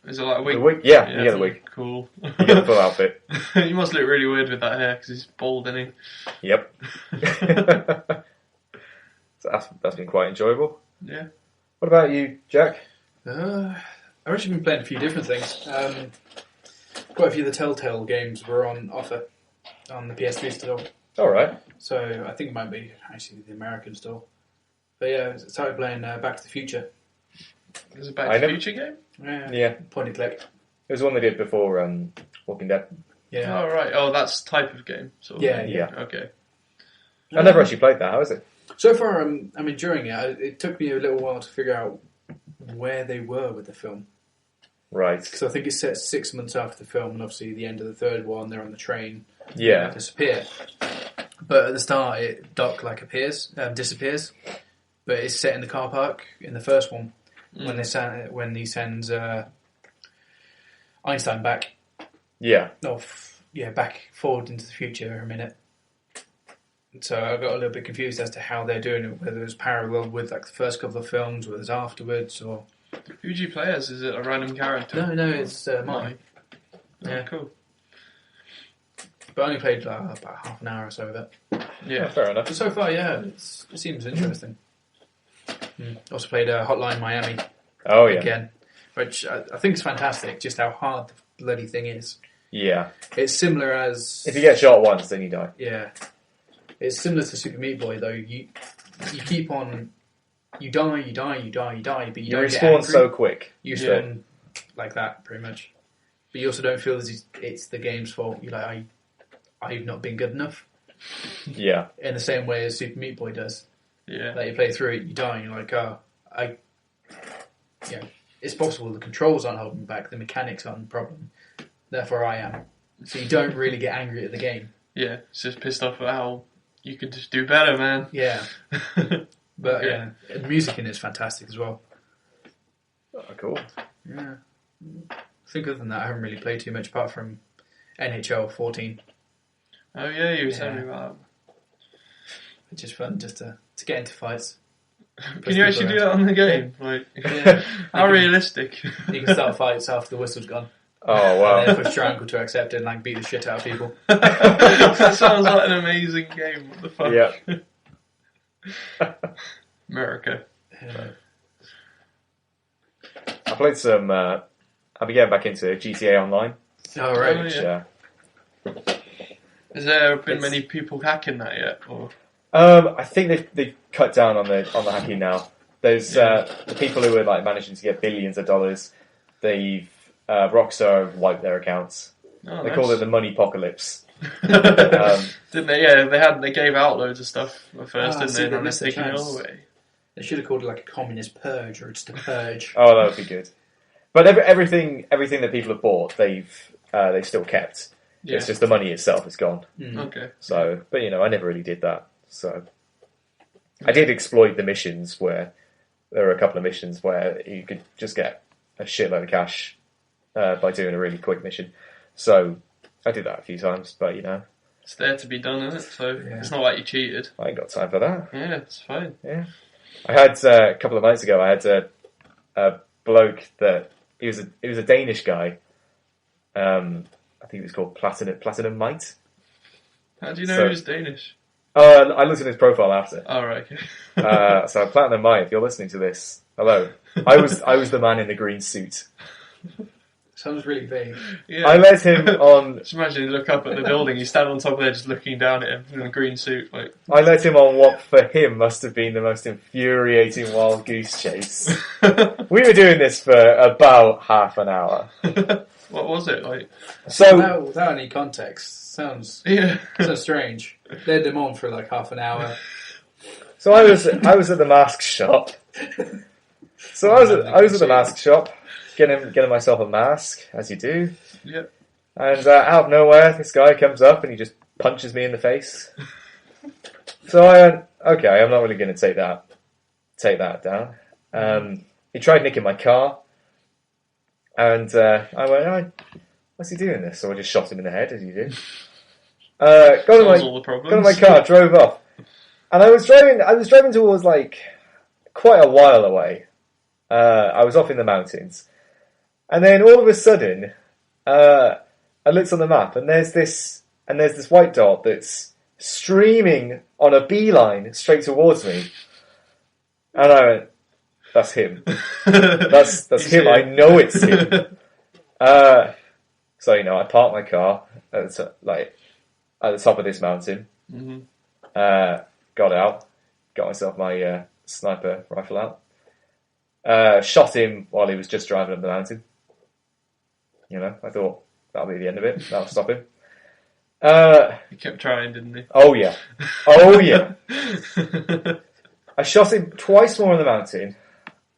Is it like a wig? the wig. Yeah, you get the wig. Cool. You get the full outfit. You must look really weird with that hair because he's bald, isn't he? Yep. So that's been quite enjoyable. Yeah. What about you, Jack? I've actually been playing a few different things. Quite a few of the Telltale games were on offer on the PS3 store. All right. So I think it might be actually the American store. But yeah, I started playing Back to the Future. Is it Back to the Future game? Yeah. Point and click. It was one they did before Walking Dead. Yeah. Oh right. Oh, that's type of game. Sort of. Yeah. Okay. I never actually played that. How is it? So far, I'm enjoying it. It took me a little while to figure out where they were with the film. Right. Because I think it's set 6 months after the film, and obviously the end of the third one, they're on the train. Yeah. Disappear. But at the start, Doc disappears. But it's set in the car park in the first one when he sends Einstein back. Yeah. Back forward into the future a minute. So I got a little bit confused as to how they're doing it, whether it's parallel with like the first couple of films, whether it's afterwards, or... Who do you play as? Is it a random character? No, it's Mike. Yeah. Cool. But I only played about half an hour or so of it. Yeah, fair enough. But so far, yeah, it seems interesting. Also played Hotline Miami Oh, yeah. again, which I think is fantastic, just how hard the bloody thing is. Yeah. It's similar as... If you get shot once, then you die. Yeah. It's similar to Super Meat Boy, though. You keep on... You die, but you You don't get respawn angry. so quick. You spawn like that, pretty much. But you also don't feel as it's the game's fault. You're like, I've not been good enough. Yeah. In the same way as Super Meat Boy does. Yeah. Like, you play through it, you die, and you're like, it's possible the controls aren't holding me back, the mechanics aren't the problem. Therefore I am. So you don't really get angry at the game. Yeah. It's just pissed off at how you could just do better, man. Yeah. But yeah, the music in it is fantastic as well. Oh, cool. Yeah. I think other than that, I haven't really played too much apart from NHL 14. Oh yeah, you were telling me about It's just fun just to get into fights. that. Can you actually do that on the game? Like, Yeah. how realistic? You can start fights after the whistle's gone. Oh, wow. And then push triangle to accept it and like beat the shit out of people. That sounds like an amazing game. What the fuck? Yeah. America. I played some... I'll be getting back into GTA Online. Oh, right. Oh, Which, yeah. Has there been many people hacking that yet? Or I think they've cut down on the hacking now. There's the people who are like managing to get billions of dollars. Rockstar have wiped their accounts. oh, They nice. call it the money apocalypse. Didn't they? Yeah, they gave out loads of stuff at first, didn't see, they? they And missed they're the taking it chance. all away. They should have called it like a communist purge or just a purge. Oh, that would be good. But everything that people have bought, they've still kept. Yeah. It's just the money itself is gone. Okay. So, but I never really did that. So, I did exploit the missions where there were a couple of missions where you could just get a shitload of cash by doing a really quick mission. So, I did that a few times, but It's there to be done, isn't it? So Yeah. it's not like you cheated. I ain't got time for that. Yeah, it's fine. Yeah. I had a couple of nights ago. I had a bloke that he was a Danish guy. I think he was called Platinum Mite. How do you know So- he was Danish? I looked at his profile after. Oh, right, okay. So Platinum Mite, if you're listening to this, hello. I was the man in the green suit. Sounds really vague. Yeah. I let him on. Just imagine you look up at the building, you stand on top of there just looking down at him in a green suit. Like, I let him on what for him must have been the most infuriating wild goose chase. We were doing this for about half an hour. what was it like? So Without any context, sounds Yeah. strange. They had them on for like half an hour. So I was at the mask shop. So I was at the mask shop, getting myself a mask, as you do. Yep. And out of nowhere, this guy comes up and he just punches me in the face. So I went, okay, I'm not really going to take that down. He tried nicking my car, and I went, oh, what's he doing this? So I just shot him in the head, as you do. Got Solves all the problems. in my car, drove off, and I was driving towards like quite a while away. I was off in the mountains, and then all of a sudden, I looked on the map, and there's this white dot that's streaming on a beeline straight towards me, and I went, "That's him. That's him. I know it's him." So I parked my car at the top of this mountain. Mm-hmm. Got out, got myself my sniper rifle out. Shot him while he was just driving up the mountain. I thought that'll be the end of it. That'll stop him. He kept trying, didn't he? Oh yeah. I shot him twice more on the mountain,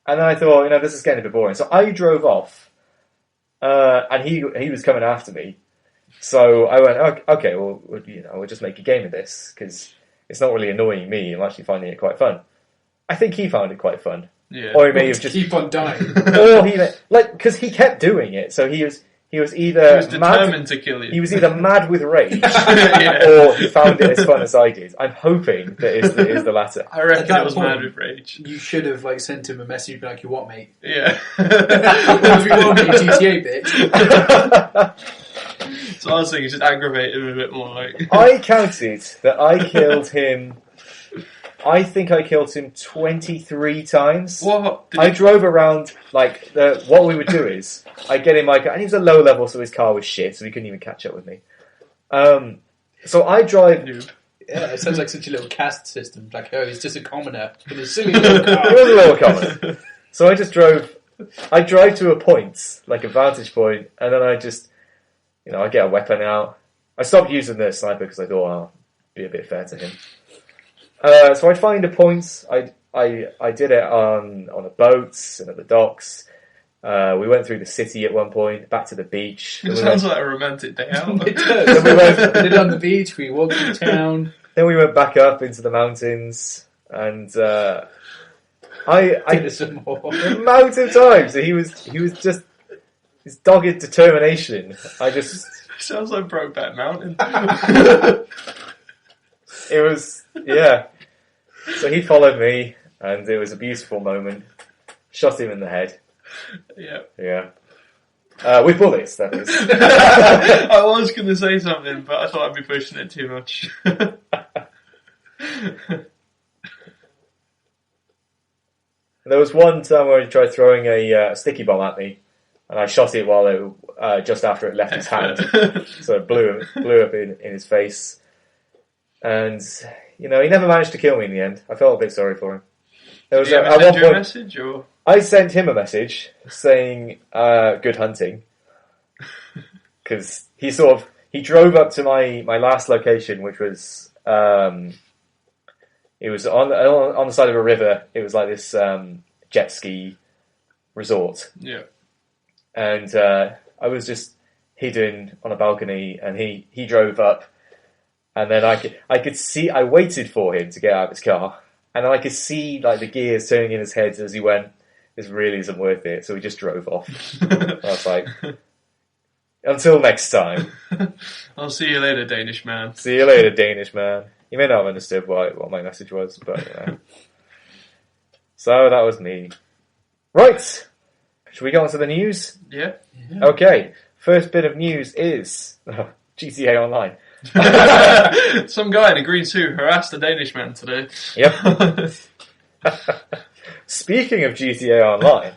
and then I thought, this is getting a bit boring. So I drove off, and he was coming after me. So I went, okay, well, we'll just make a game of this, because it's not really annoying me. I'm actually finding it quite fun. I think he found it quite fun. Yeah. Or he may have just keep on dying. or he because he kept doing it. So he was either He was determined mad, to kill you. he was either mad with rage, Yeah. or he found it as fun as I did. I'm hoping that it is the latter. I reckon At that it was point- mad with rage. You should have sent him a message, be like, "You what, mate? Yeah. What you want, mate? GTA, bitch." So I was thinking, just aggravate him a bit more. Like, I counted that I killed him. I think I killed him 23 times. what? Did I you- drove around, what we would do is, I'd get in my car, and he was a low level, so his car was shit, so he couldn't even catch up with me. So I drive, Noob. Yeah, it sounds like such a little caste system. Like, oh, he's just a commoner with a silly little it car. was a little common. So I drive to a point, like a vantage point, and then I just, I get a weapon out. I stopped using the sniper because I thought I'll be a bit fair to him. So I'd find a point. I did it on a boat and at the docks. We went through the city at one point, back to the beach. It sounds like a romantic day out. It does. Then we went- We did it on the beach. We walked through town. Then we went back up into the mountains, and Did I it some more. the amount of times that he was just his dogged determination. Sounds like Brokeback Mountain. It was, yeah. So he followed me, and it was a beautiful moment. Shot him in the head. Yeah. Yeah. With bullets, that is. I was going to say something, but I thought I'd be pushing it too much. There was one time where he tried throwing a sticky bomb at me, and I shot it while just after it left his hand. So it blew up in his face. And, he never managed to kill me in the end. I felt a bit sorry for him. There was Did you ever at one send you a point, message, or? I sent him a message saying, good hunting. Because he he drove up to my last location, which was it was on the side of a river. It was like this jet ski resort. Yeah. And I was just hidden on a balcony, and he drove up, and then I could see. I waited for him to get out of his car, and then I could see like the gears turning in his head as he went. This really isn't worth it, so he just drove off. I was like, until next time. I'll see you later, Danish man. See you later, Danish man. You may not have understood what my message was, but you know. So that was me. Right. Should we go on to the news? Yeah. Okay. First bit of news is GTA Online. Some guy in a green suit harassed a Danish man today. Yep. Speaking of GTA Online,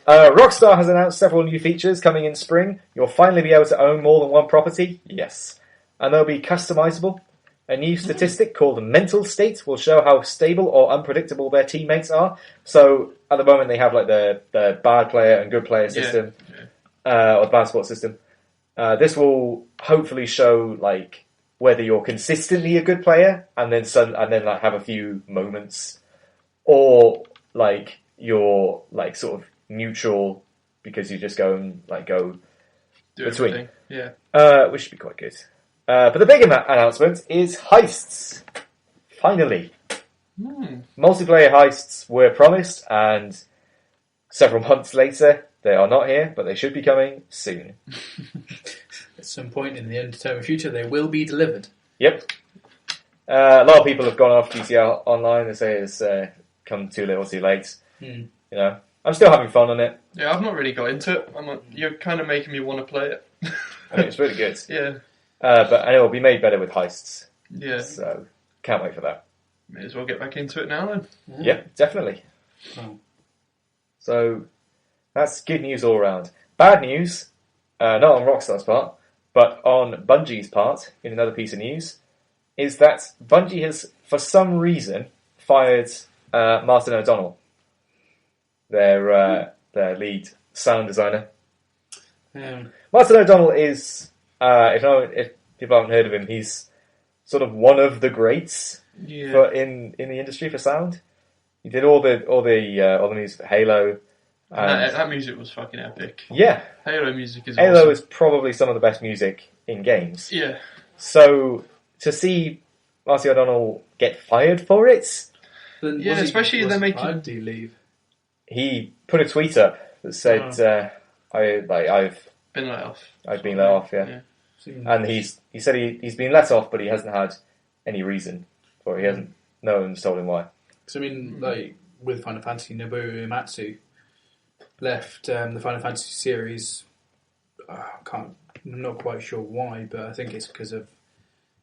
Rockstar has announced several new features coming in spring. You'll finally be able to own more than one property. Yes. And they'll be customizable. A new statistic called mental state will show how stable or unpredictable their teammates are. So at the moment they have like the bad player and good player system, or the bad sport system. This will hopefully show like whether you're consistently a good player and then like have a few moments, or like you're like sort of neutral because you just go Do between. everything. Yeah. Which should be quite good. But the big announcement is heists. Finally. Multiplayer heists were promised, and several months later, they are not here, but they should be coming soon. At some point in the undetermined future, they will be delivered. Yep. A lot of people have gone off GTA Online. They say it's come too little too late. You know, I'm still having fun on it. Yeah, I've not really got into it. You're kind of making me want to play it. I mean, it's really good. Yeah. And it will be made better with heists. Yeah. So, can't wait for that. May as well get back into it now then. Yeah, definitely. Oh. So, that's good news all around. Bad news, not on Rockstar's part, but on Bungie's part, in another piece of news, is that Bungie has, for some reason, fired Martin O'Donnell, their lead sound designer. Martin O'Donnell is, if people haven't heard of him, he's sort of one of the greats in the industry for sound. He did all the music for Halo. That music was fucking epic. Yeah. Halo music is Halo awesome. is probably some of the best music in games. Yeah. So, to see O'Donnell get fired for it, Yeah, especially they're making... Why did he leave? he put a tweet up that said, I've Been let off. I've been let off, yeah. And he said he's been let off, but he hasn't had any reason for it. He hasn't. No one's told him why. Because I mean, like with Final Fantasy, Nobuo Uematsu left the Final Fantasy series. I'm not quite sure why, but I think it's because of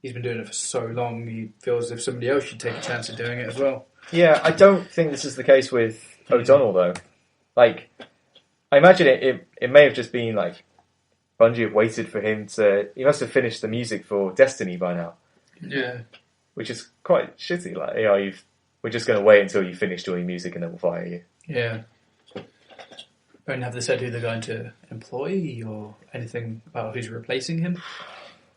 he's been doing it for so long. He feels as if somebody else should take a chance at doing it as well. Yeah, I don't think this is the case with O'Donnell though. Like, I imagine it may have just been like Bungie have waited for him to. He must have finished the music for Destiny by now. Yeah. Which is quite shitty. Like, we're just going to wait until you finish doing music and then we'll fire you. Yeah. And have they said who they're going to employ or anything about who's replacing him?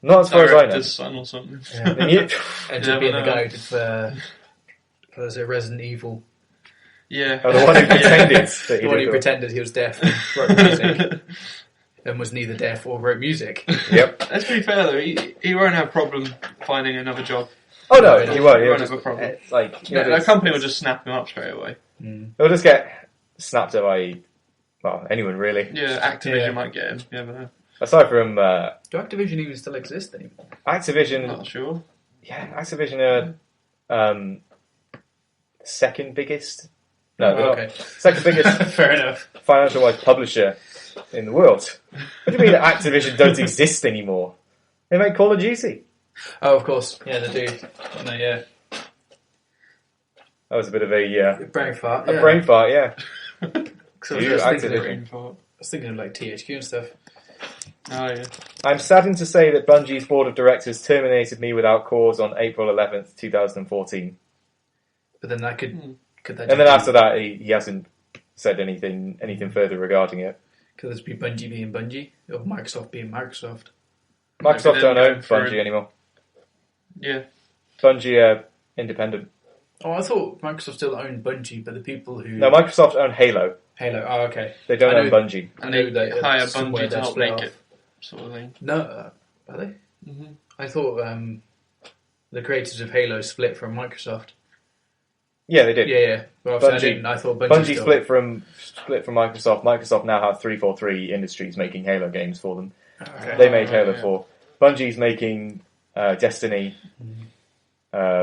Not as far as I know. Director's son or something. Yeah. And to You be never the guy know. who was it Resident Evil? Yeah. Oh, the one who pretended that he The one did who it. pretended he was deaf and wrote music. And was neither deaf or wrote music. Yep. Let's be fair though, he won't have a problem finding another job. Oh no, No, he won't. he He'll won't just, have a problem. like, The company will just snap him up straight away. He'll just get snapped up by, well, anyone really. Yeah, Activision Yeah. might get him. You never know. Aside from Do Activision even still exist anymore? Activision, Not sure. yeah, Activision are second biggest. No, they're Okay. not. Second biggest Fair enough. financial-wise publisher in the world. What do you mean that Activision don't exist anymore? They make Call of Duty. Oh, of course. Yeah, they do. No, yeah. That was a bit of a Brain fart. brain fart, yeah. So I You, was thinking Activision. I was thinking of like THQ and stuff. Oh yeah. I'm saddened to say that Bungie's board of directors terminated me without cause on April 11th, 2014. But then that could that And then after that, he hasn't said anything further regarding it. could this be Bungie being Bungie or Microsoft being Microsoft? Microsoft Maybe don't they're own going for Bungie anymore. Yeah. Bungie are independent. Oh, I thought Microsoft still owned Bungie, but the people who... No, Microsoft own Halo. Halo, oh, okay. They don't I own know- Bungie. And I know they that hire somewhere Bungie to they've help split make off. it, sort of thing. No, are they? hmm I thought the creators of Halo split from Microsoft. Yeah, they did. Yeah. Well, obviously I Bungie- didn't. I thought Bungie, Bungie still... split from Microsoft. Microsoft now have 343 Industries making Halo games for them. Okay. They made Halo yeah. 4. Bungie's making Destiny,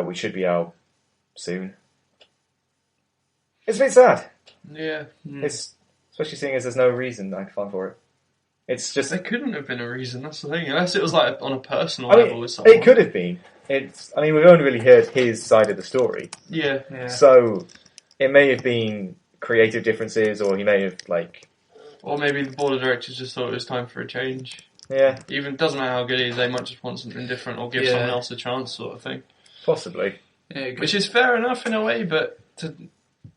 which should be out soon. It's a bit sad. Yeah. It's especially seeing as there's no reason I can find for it. It's just, There couldn't have been a reason, that's the thing. Unless it was like on a personal I level mean, with someone. it could have been. We've only really heard his side of the story, Yeah. so it may have been creative differences, or he may have Or maybe the board of directors just thought it was time for a change. yeah, Even doesn't matter how good he is, they might just want something different or give Yeah. someone else a chance, sort of thing. possibly. Yeah, Which is fair enough in a way, but to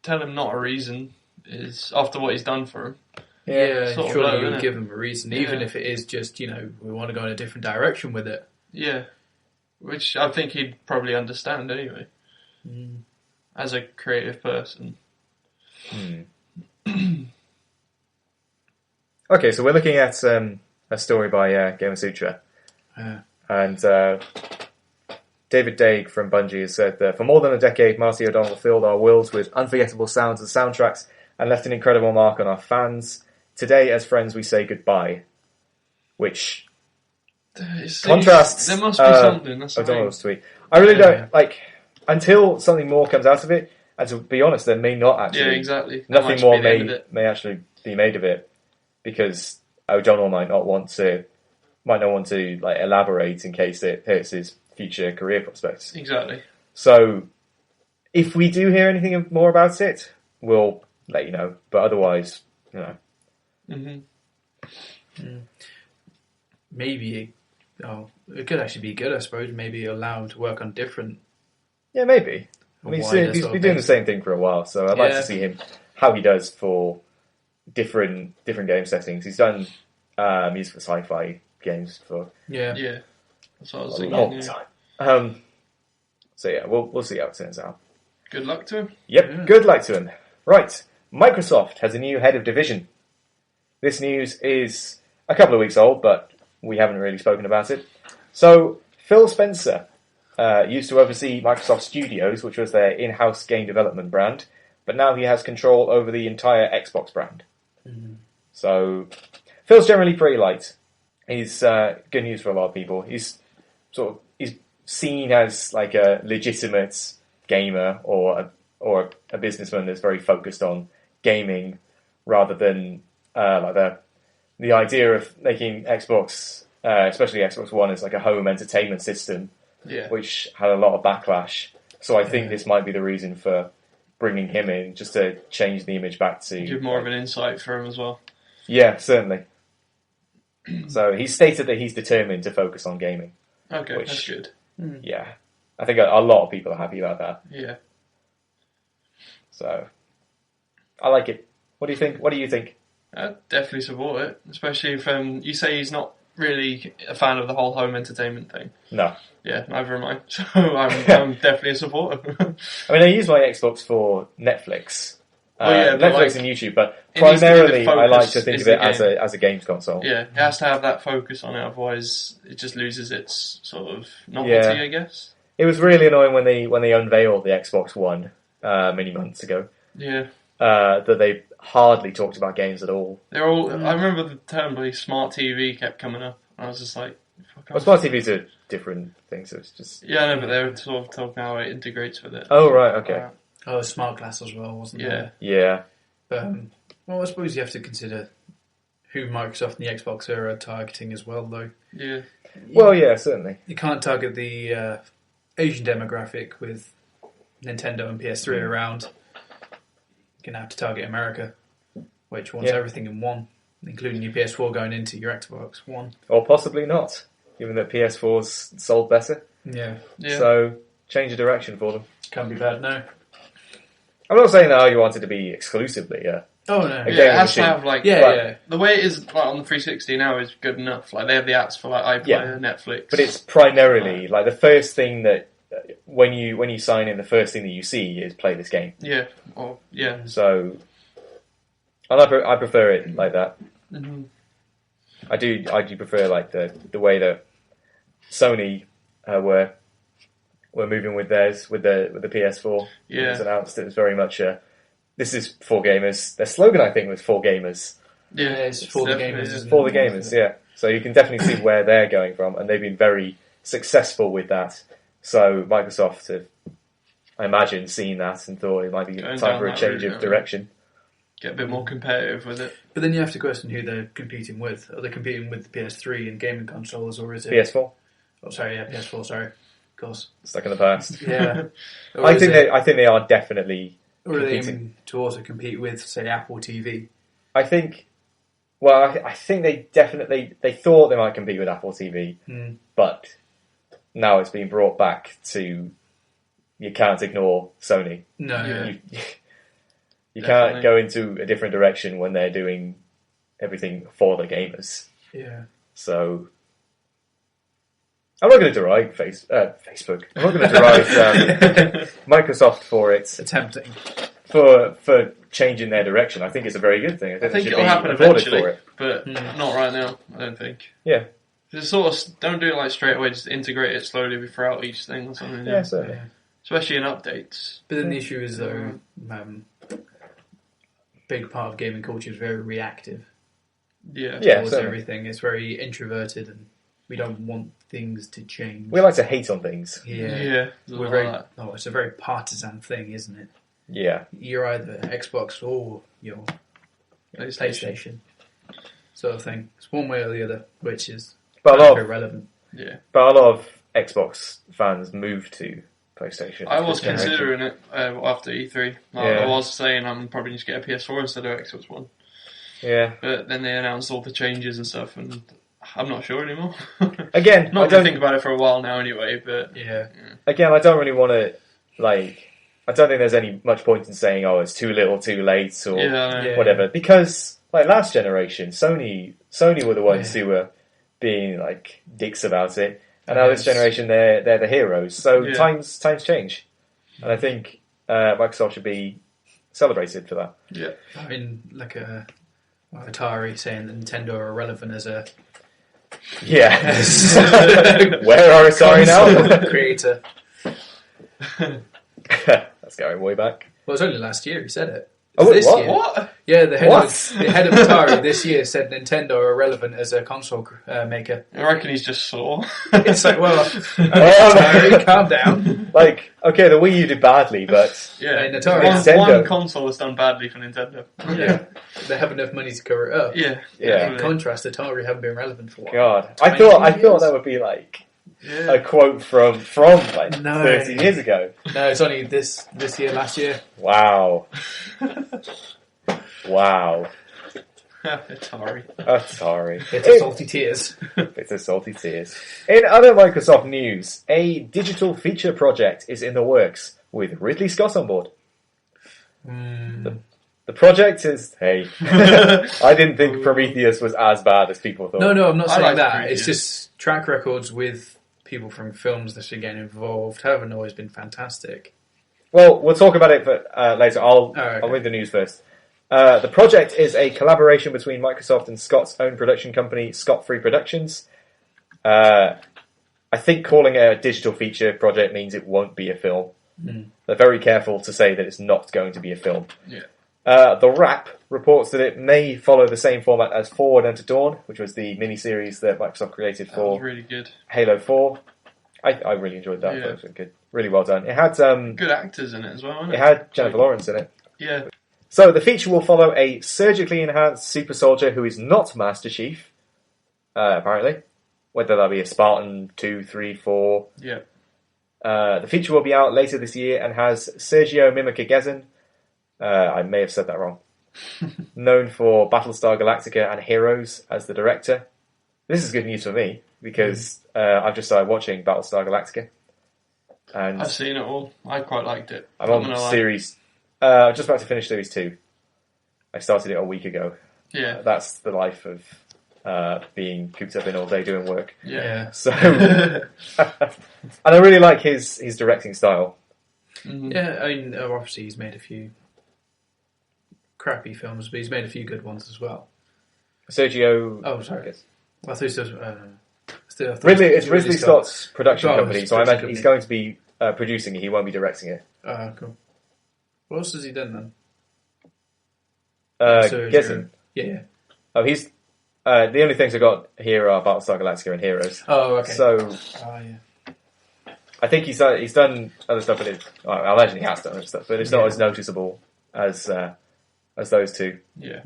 tell him not a reason is after what he's done for him. Yeah, sort of surely low, you would innit? give them a reason, even Yeah. if it is just, we want to go in a different direction with it. Yeah. Which I think he'd probably understand anyway. As a creative person. Okay, so we're looking at a story by Gamasutra. And David Daig from Bungie has said that for more than a decade, Marty O'Donnell filled our worlds with unforgettable sounds and soundtracks and left an incredible mark on our fans. Today, as friends, we say goodbye. Which contrasts There must be something. That's the thing. O'Donnell's tweet. I really don't, until something more comes out of it, and to be honest, there may not actually... Yeah, exactly. That Nothing might more be the end of it. may actually be made of it, because O'Donnell might not want to elaborate in case it hurts his future career prospects. Exactly. So, if we do hear anything more about it, we'll let you know. But otherwise, Maybe, it could actually be good, I suppose. Maybe allow him to work on different... Yeah, maybe. a He's wider been sort of doing the base. same thing for a while, so I'd like Yeah. to see how he does for different game settings. He's done music for sci-fi games for Yeah. Yeah. That's what I was a thinking. long Yeah. time. So yeah, we'll see how it turns out. Good luck to him. Yep, Yeah. good luck to him. Right, Microsoft has a new head of division. This news is a couple of weeks old, but we haven't really spoken about it. So, Phil Spencer used to oversee Microsoft Studios, which was their in-house game development brand, but now he has control over the entire Xbox brand. So, Phil's generally pretty light. He's good news for a lot of people. He's seen as like a legitimate gamer or a businessman that's very focused on gaming, rather than the idea of making Xbox, especially Xbox One, as like a home entertainment system, Yeah. which had a lot of backlash. So I think this might be the reason for bringing him in, just to change the image back to... Give more of an insight for him as well. Yeah, certainly. So he stated that he's determined to focus on gaming. Okay, Which- that's good. Yeah. I think a lot of people are happy about that. Yeah. So, I like it. What do you think? What do you think? I'd definitely support it. Especially if you say he's not really a fan of the whole home entertainment thing. No. Yeah, neither am I. So I'm definitely a supporter. I mean, I use my Xbox for Netflix. Well, yeah, but Netflix like, and YouTube, but it needs to be primarily the I like focus to think is of it the as a games console. Yeah, it has to have that focus on it, otherwise it just loses its sort of novelty, Yeah. I guess. It was really annoying when they unveiled the Xbox One many months ago. Yeah. That they hardly talked about games at all. They're all. I remember the term like smart TV kept coming up. I was just like, fuck Well, off. smart TVs are different things, so it's just... Yeah, I know, but they were sort of talking how it integrates with it. Oh, right, okay. Oh, smart glass as well, wasn't there? Yeah. Yeah. But, well, I suppose you have to consider who Microsoft and the Xbox are targeting as well, though. Yeah. Well, yeah, certainly. You can't target the Asian demographic with Nintendo and PS3 around. You're going to have to target America, which wants everything in one, including your PS4 going into your Xbox One. Or possibly not, given that PS4's sold better. Yeah. Yeah. So, change of direction for them. Can't be bad, no. I'm not saying that you want it to be exclusively a Oh no. a Yeah, gaming it has to machine. have like Yeah. the way it is like on the 360 now is good enough. Like they have the apps for like iPlayer, Netflix. But it's primarily like the first thing that when you sign in, the first thing that you see is play this game. yeah, or yeah. So, and I prefer it like that. Mm-hmm. I do prefer like the way that Sony were moving with theirs with the PS4. Yeah. It was announced. It was very much this is for gamers. Their slogan I think was for gamers. Yeah, it's for the definitely, gamers. yeah. Isn't For it? the gamers, yeah. So you can definitely see where they're going from, and they've been very successful with that. So Microsoft have, I imagine, seen that and thought it might be Going time down for a that change route, of yeah. direction. Get a bit more competitive with it. But then you have to question who they're competing with. Are they competing with the PS3 and gaming consoles, or is it PS4, Oh, sorry, yeah, PS4. Sorry, of course. stuck in the past. Yeah. Or I is think it- they are definitely. Or are they competing. aiming to also compete with, say, Apple TV? I think. Well, I think they definitely they thought they might compete with Apple TV, but now it's been brought back to you can't ignore Sony. No. Yeah. You Definitely. can't go into a different direction when they're doing everything for the gamers. Yeah. So I'm not going to deride Facebook. I'm not going to deride Microsoft for It's tempting. for changing their direction. I think it's a very good thing. I I think think they should it'll be happen applauded eventually, for it. but not right now. I don't think. Yeah, Just sort of don't do it like straight away. Just integrate it slowly throughout each thing or something. yeah, certainly. Yeah. Especially in updates. But then the issue is, though, big part of gaming culture is very reactive Yeah. Yeah, towards certainly. everything. It's very introverted, and we don't want things to change. We like to hate on things. Yeah. Yeah. there's a We're lot very. of that. Oh, it's a very partisan thing, isn't it? Yeah, You're either Xbox or your PlayStation sort of thing. It's one way or the other, which is but very relevant. Yeah. a lot of Xbox fans moved to PlayStation. I was this generation. considering it after E3. Yeah. I was saying I'm probably going to get a PS4 instead of Xbox One. Yeah. But then they announced all the changes and stuff, and I'm not sure anymore. Again, Not I going to don't think about it for a while now anyway, but Yeah. Again, I don't really want to I don't think there's any much point in saying, "Oh, it's too little, too late," or yeah, I know. Yeah. whatever. Because last generation, Sony were the ones Yeah. who were being like dicks about it, and now this Yes. generation they're the heroes. So Yeah. times change, and I think Microsoft should be celebrated for that. Yeah. I mean, like Atari saying that Nintendo are relevant as a Yeah. Where are Atari now? console creator. That's going way back. Well, it was only last year he said it. Oh, This what? year. What? Yeah, the head, What? the head of Atari this year said Nintendo are relevant as a console maker. I reckon he's just sore. It's like, well, Well, Atari, calm down. Like, okay, the Wii U did badly, but Yeah, And Atari. Nintendo. one console has done badly for Nintendo. Yeah, they have enough money to cover it up. Yeah, Yeah. In contrast, Atari haven't been relevant for a while. God, 20 I thought years? that would be like yeah. a quote from like No. 30 years ago. No, it's only this year, last year. Wow. Wow. Atari. Sorry. It's a salty tears. It's a salty tears. In other Microsoft news, a digital feature project is in the works with Ridley Scott on board. The project is, hey, I didn't think Prometheus was as bad as people thought. No, I'm not I saying like that. Prometheus. It's just track records with people from films that should get involved haven't always been fantastic. Well, we'll talk about it later. okay. I'll read the news first. The project is a collaboration between Microsoft and Scott's own production company, Scott Free Productions. I think calling it a digital feature project means it won't be a film. They're very careful to say that it's not going to be a film. Yeah. The Wrap reports that it may follow the same format as Forward Unto Dawn, which was the mini-series that Microsoft created That was for really good. Halo 4. I really enjoyed that. Yeah. That was good. Really well done. It had Good actors in it as well, wasn't it had Jennifer Lawrence in it. Yeah. So the feature will follow a surgically enhanced super soldier who is not Master Chief, apparently. Whether that be a Spartan 2, 3, 4. Yeah. The feature will be out later this year and has Sergio Mimikagezin, I may have said that wrong, known for Battlestar Galactica and Heroes as the director. This is good news for me because I've just started watching Battlestar Galactica. And I've seen it all. I quite liked it. I'm Not on gonna lie. series, just about to finish series 2. I started it a week ago. Yeah. That's the life of being cooped up in all day doing work. Yeah. So, and I really like his directing style. Mhm. Yeah, I mean, obviously he's made a few crappy films, but he's made a few good ones as well. Sergio. Oh, sorry. I thought it was... It's Ridley Scott's production Oh, company, his so I production imagine he's company. going to be producing it. He won't be directing it. Oh, cool. What else has he done then? Sergio. Guessing. Yeah. Oh, he's the only things I got here are Battlestar Galactica and Heroes. Oh, okay. So yeah. I think he's done other stuff, but I imagine he has done other stuff, but it's not as noticeable as those two. Yeah.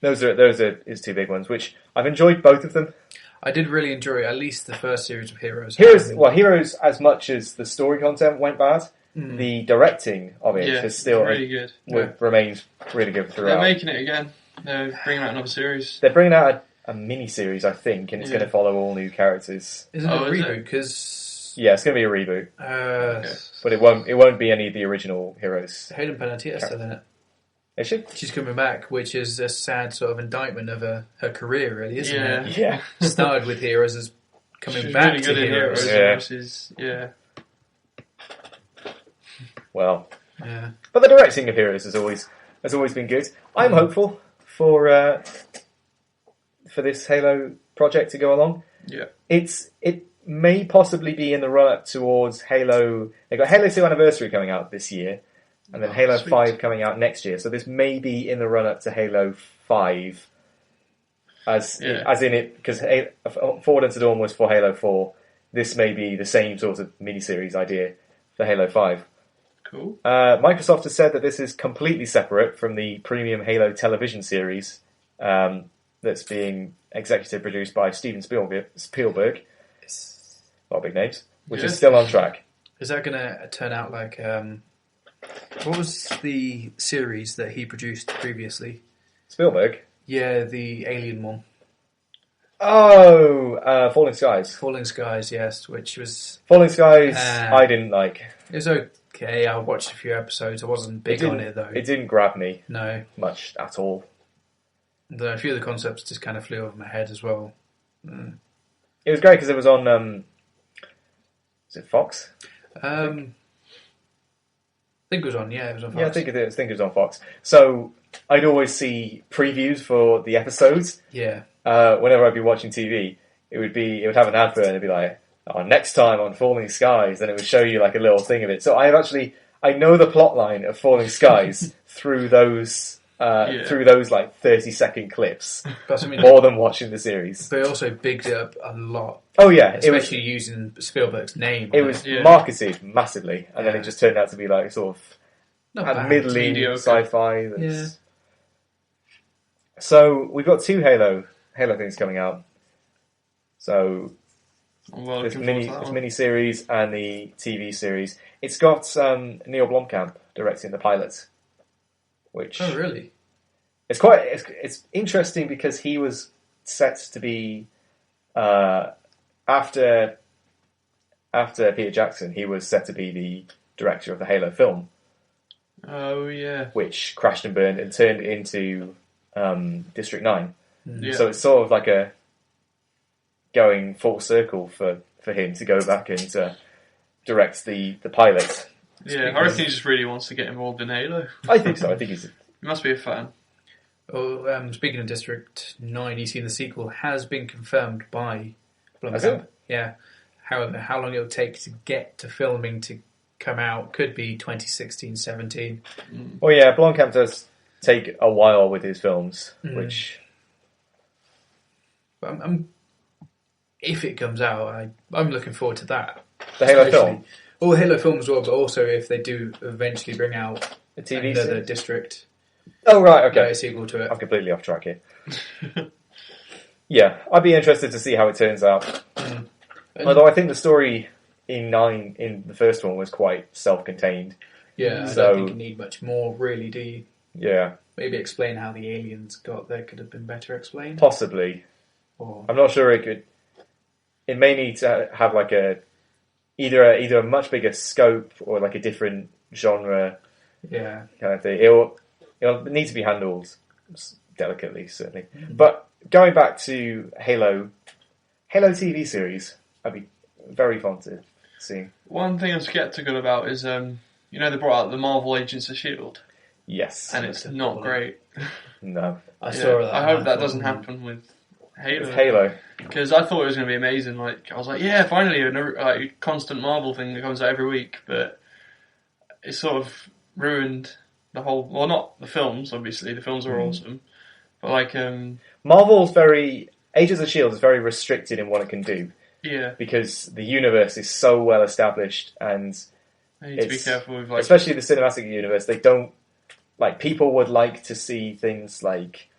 Those are his two big ones, which I've enjoyed both of them. I did really enjoy at least the first series of Heroes. Heroes, as much as the story content went bad, the directing of it has still really good. remained really good throughout. They're making it again. They're bringing out another series. They're bringing out a mini-series, I think, and it's going to follow all new characters. Isn't it a reboot? Because it's going to be a reboot. Okay. But it won't be any of the original Heroes. Hayden Panettie's still in it. Is she? She's coming back, which is a sad sort of indictment of her career, really, isn't it? Yeah. Started with Heroes as coming She's back really to good at Heroes. versus Well. Yeah. But the directing of Heroes has always been good. I'm hopeful for this Halo project to go along. Yeah. It may possibly be in the run up towards Halo. They've got Halo 2 Anniversary coming out this year, and then Halo 5 coming out next year. So this may be in the run up to Halo 5, as in it, because Forward Unto Dawn was for Halo 4. This may be the same sort of miniseries idea for Halo 5. Cool. Microsoft has said that this is completely separate from the premium Halo television series that's being executive produced by Steven Spielberg. A lot of big names, which is still on track. Is that going to turn out like... what was the series that he produced previously? Spielberg? Yeah, the Alien one. Oh, Falling Skies. Falling Skies, yes, which was... Falling Skies, I didn't like. It was okay. I watched a few episodes. I wasn't big on it, though. It didn't grab me much at all. A few of the concepts just kind of flew over my head as well. It was great because it was on... is it Fox? I think it was on, it was on Fox. Yeah, I think it was on Fox. So I'd always see previews for the episodes. Yeah. Whenever I'd be watching TV, it would have an advert and it'd be like, next time on Falling Skies, then it would show you like a little thing of it. So I know the plot line of Falling Skies through those like 30-second clips, more than watching the series. But it also bigged it up a lot. Oh yeah, especially using Spielberg's name. It was marketed massively, and then it just turned out to be like sort of a middling sci-fi. So we've got two Halo things coming out. So this mini series and the TV series. It's got Neil Blomkamp directing the pilot. Which really? It's interesting because he was set to be after Peter Jackson, he was set to be the director of the Halo film. Oh yeah. Which crashed and burned and turned into District 9. Yeah. So it's sort of like a going full circle for him to go back and direct the pilot. Yeah, I reckon he just really wants to get involved in Halo. I think so. I think he must be a fan. Oh, speaking of District 9, you've seen the sequel has been confirmed by Blomkamp. Yeah. However, how long it'll take to get to filming to come out could be 2016-17. Well, yeah, Blomkamp does take a while with his films, which... But if it comes out, I'm looking forward to that. The Halo film? Well, the Halo film as well, but also if they do eventually bring out a TV another series? District. Oh, right, okay. Sequel to it. I'm completely off track here. Yeah, I'd be interested to see how it turns out. Although I think the story in the first one was quite self-contained. Yeah, I don't think you need much more, really, do you? Yeah. Maybe explain how the aliens got there could have been better explained. Possibly. Or... I'm not sure it could... It may need to have like either a much bigger scope or like a different genre kind of thing. it'll need to be handled delicately, certainly. But going back to Halo TV series, I'd be very fond to see. One thing I'm skeptical about is, they brought out the Marvel Agents of S.H.I.E.L.D. Yes. and it's not great. No. I saw that. I hope that doesn't happen with Halo. With Halo. Because I thought it was going to be amazing. Like, I was like, yeah, finally a constant Marvel thing that comes out every week. But it sort of ruined the whole. Well, not the films. Obviously, the films are awesome. But like, Marvel's Agents of S.H.I.E.L.D. is very restricted in what it can do. Yeah. Because the universe is so well established, and I need to be careful with, like, especially the cinematic universe. They don't people would like to see things like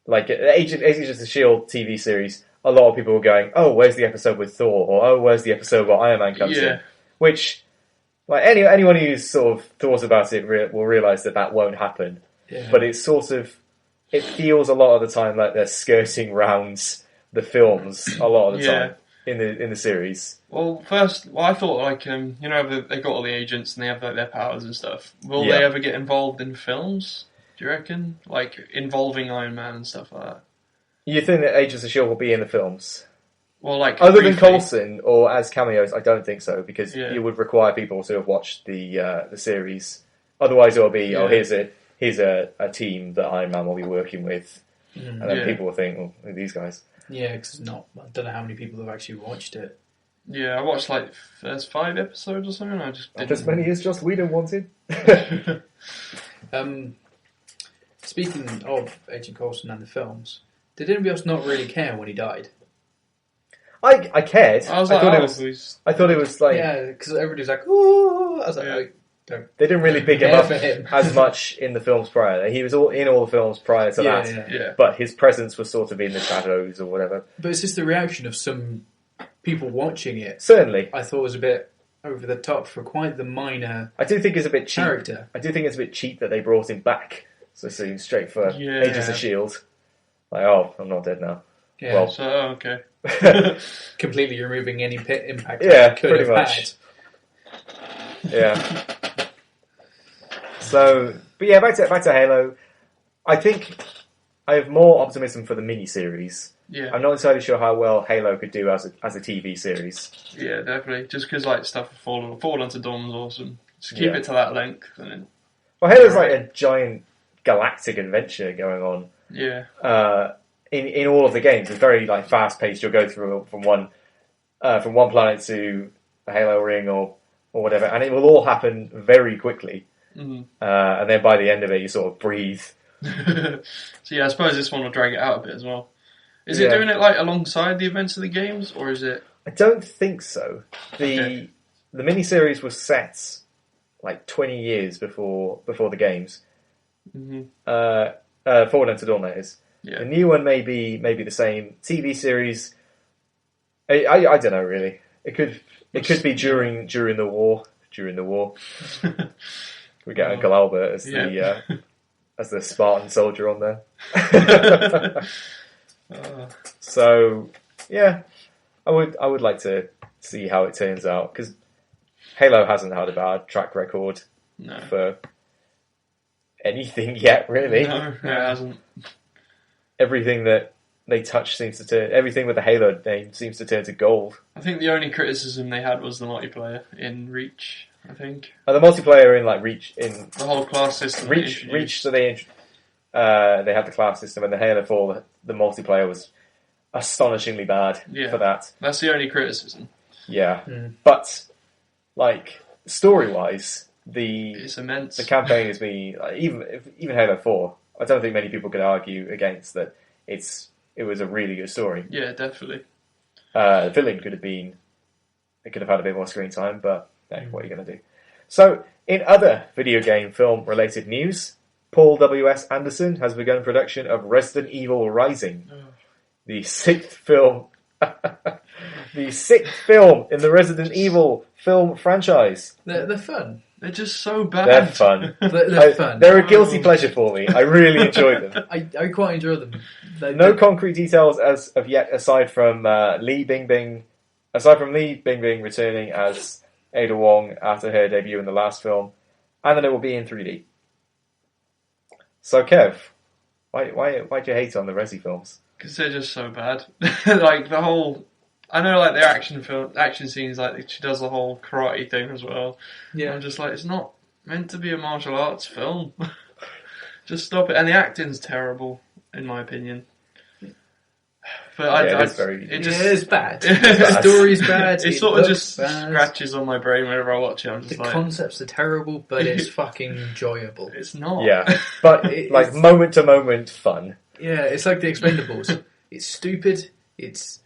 Agents of S.H.I.E.L.D. TV series. A lot of people were going, "Oh, where's the episode with Thor?" or "Oh, where's the episode where Iron Man comes in?" Which, anyone who's sort of thought about it will realise that won't happen. Yeah. But it's sort of, it feels a lot of the time like they're skirting round the films a lot of the time in the series. Well, I thought they got all the agents and they have like their powers and stuff. Will they ever get involved in films? Do you reckon, like involving Iron Man and stuff like that? You think that Agents of S.H.I.E.L.D. will be in the films? Well, like other than Coulson or as cameos, I don't think so, because Yeah. you would require people to have watched the series. Otherwise, it'll be here's a team that Iron Man will be working with, and then people will think, "Oh, who are these guys?" Yeah, because I don't know how many people have actually watched it. Yeah, I watched like first 5 episodes or something. I just didn't. As many as Joss Whedon wanted. Speaking of Agent Coulson and the films, did anybody else not really care when he died? I cared. I thought it was like yeah, because everybody's like, "Oh," I was like, I don't. They didn't really big him up for him. as much in the films prior. He was in all the films prior to that. Yeah. But his presence was sort of in the shadows or whatever. But it's just the reaction of some people watching it. Certainly, I thought was a bit over the top for quite the minor. I do think it's a bit cheap. Character. I do think it's a bit cheap that they brought him back so soon, straight for Agents of S.H.I.E.L.D. Like, oh, I'm not dead now. Yeah. Well, so okay. Completely removing any impact. Yeah, it could pretty have much. Had. Yeah. So, but yeah, back to Halo. I think I have more optimism for the miniseries. Yeah. I'm not entirely sure how well Halo could do as a TV series. Yeah, definitely. Just because like stuff will fall onto Dom's awesome. Just keep it to that length, and then. Well, Halo's like a giant galactic adventure going on. Yeah. In all of the games, it's very like fast paced. You'll go through from one planet to a Halo ring or whatever, and it will all happen very quickly. Mm-hmm. And then by the end of it, you sort of breathe. So yeah, I suppose this one will drag it out a bit as well. Is it doing it like alongside the events of the games, or is it? I don't think so. The miniseries was set like 20 years before the games. Mm-hmm. Forward Unto Dawn, that is. Yeah. The new one may be the same. TV series, I don't know really. It could be during the war. During the war, we get Uncle Albert as the Spartan soldier on there. So yeah, I would like to see how it turns out, because Halo hasn't had a bad track record for anything yet, really. No, it hasn't. Everything that they touch everything with the Halo name seems to turn to gold. I think the only criticism they had was the multiplayer in Reach, I think. The multiplayer in like Reach, in the whole class system. Reach, so they had the class system, and the Halo 4, the multiplayer was astonishingly bad for that. That's the only criticism. Yeah. But like story-wise, it's immense. The campaign has been even Halo 4. I don't think many people could argue against that. It was a really good story. Yeah, definitely. The villain could have had a bit more screen time, but what are you going to do? So, in other video game film related news, Paul W.S. Anderson has begun production of Resident Evil Rising, the sixth film in the Resident Evil film franchise. They're fun. They're just so bad. They're fun. They're fun. They're a guilty pleasure for me. I really enjoy them. I quite enjoy them. No concrete details as of yet, aside from Li Bingbing returning as Ada Wong after her debut in the last film, and then it will be in 3D. So Kev, why do you hate on the Resi films? Because they're just so bad. Like the whole, I know like their action scenes, like she does the whole karate thing as well. Yeah. I'm just like, it's not meant to be a martial arts film. Just stop it. And the acting's terrible, in my opinion. But it's bad. The story's bad. It sort of just scratches on my brain whenever I watch it. I'm just the concepts are terrible, but it's fucking enjoyable. It's not. Yeah, but like moment to moment fun. Yeah, it's like the Expendables. It's stupid, it's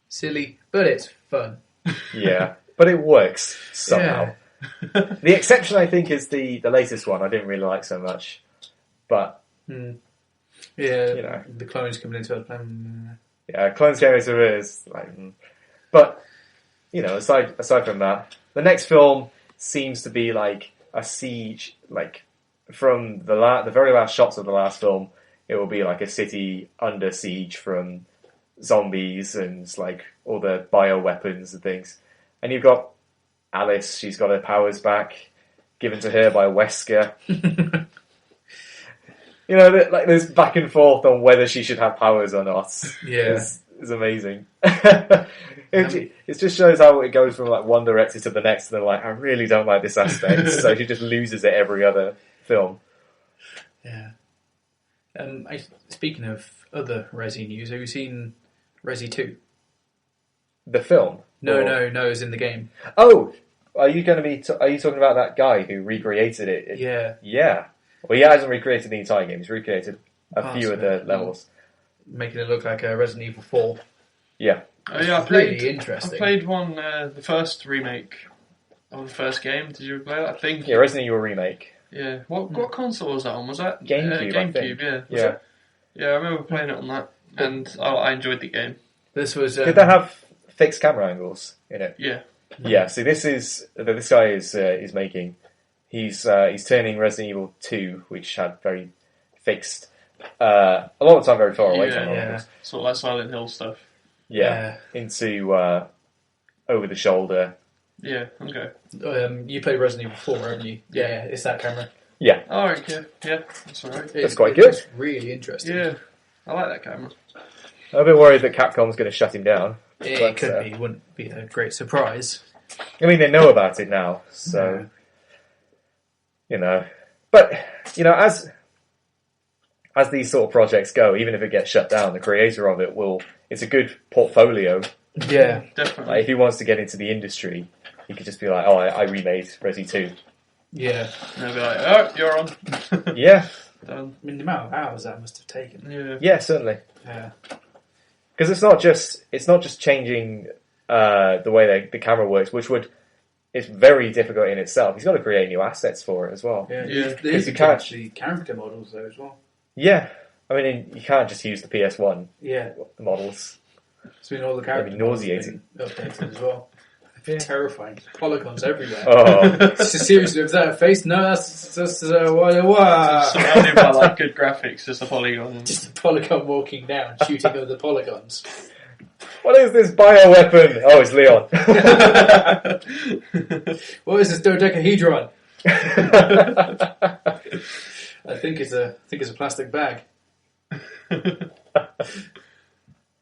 silly, but it's fun. Yeah, but it works somehow. Yeah. The exception, I think, is the latest one. I didn't really like so much, but yeah, the clones coming into it. Yeah, clones came into it is like, but aside from that, the next film seems to be like a siege. Like from the very last shots of the last film, it will be like a city under siege from zombies and like all the bioweapons and things. And you've got Alice; she's got her powers back, given to her by Wesker. Like this back and forth on whether she should have powers or not. Yeah, is amazing. It just shows how it goes from like one director to the next, and they're like, I really don't like this aspect, so she just loses it every other film. Yeah. Speaking of other Resi news, have you seen Resi 2? The film? No, it's in the game. Oh, are you talking about that guy who recreated it? Yeah. Well, he hasn't recreated the entire game. He's recreated a few of the levels, making it look like a Resident Evil 4. Yeah. Oh yeah, really interesting. I played one, the first remake of the first game. Did you play that? I think. Yeah, Resident Evil remake. Yeah. What console was that on? Was that GameCube? GameCube. Yeah. Yeah. Yeah, I remember playing it on that, and I enjoyed the game. This was. Did that have fixed camera angles in it? Yeah. Yeah. See, this guy is making. He's turning Resident Evil 2, which had very fixed, a lot of the time very far away from it. Sort of like Silent Hill stuff. Yeah. Into over the shoulder. Yeah, okay. You played Resident Evil 4, haven't you? Yeah, it's that camera. Yeah. Alright, yeah, that's alright. That's quite good. It's really interesting. Yeah, I like that camera. I'm a bit worried that Capcom's going to shut him down. It could be, wouldn't be a great surprise. I mean, they know about it now, so... But, as these sort of projects go, even if it gets shut down, the creator of it it's a good portfolio. Yeah, definitely. Like, if he wants to get into the industry, he could just be like, I remade Resi 2. Yeah. And they'll be like, oh, you're on. Yeah. Done. I mean, the amount of hours that must have taken. Yeah, certainly. Yeah. Because it's not just changing the way the camera works, which it's very difficult in itself. He's got to create new assets for it as well. Yeah. You can't actually character models though as well. Yeah, I mean you can't just use the PS1. Yeah. Models. It's been all the character nauseating. Updated as well. Terrifying. Polygons everywhere. Oh, seriously, was that a face? No, that's what. Surrounded by like good graphics, just a polygon. Just a polygon walking down, shooting other polygons. What is this bioweapon? Oh, it's Leon. What is this dodecahedron? I think it's a plastic bag.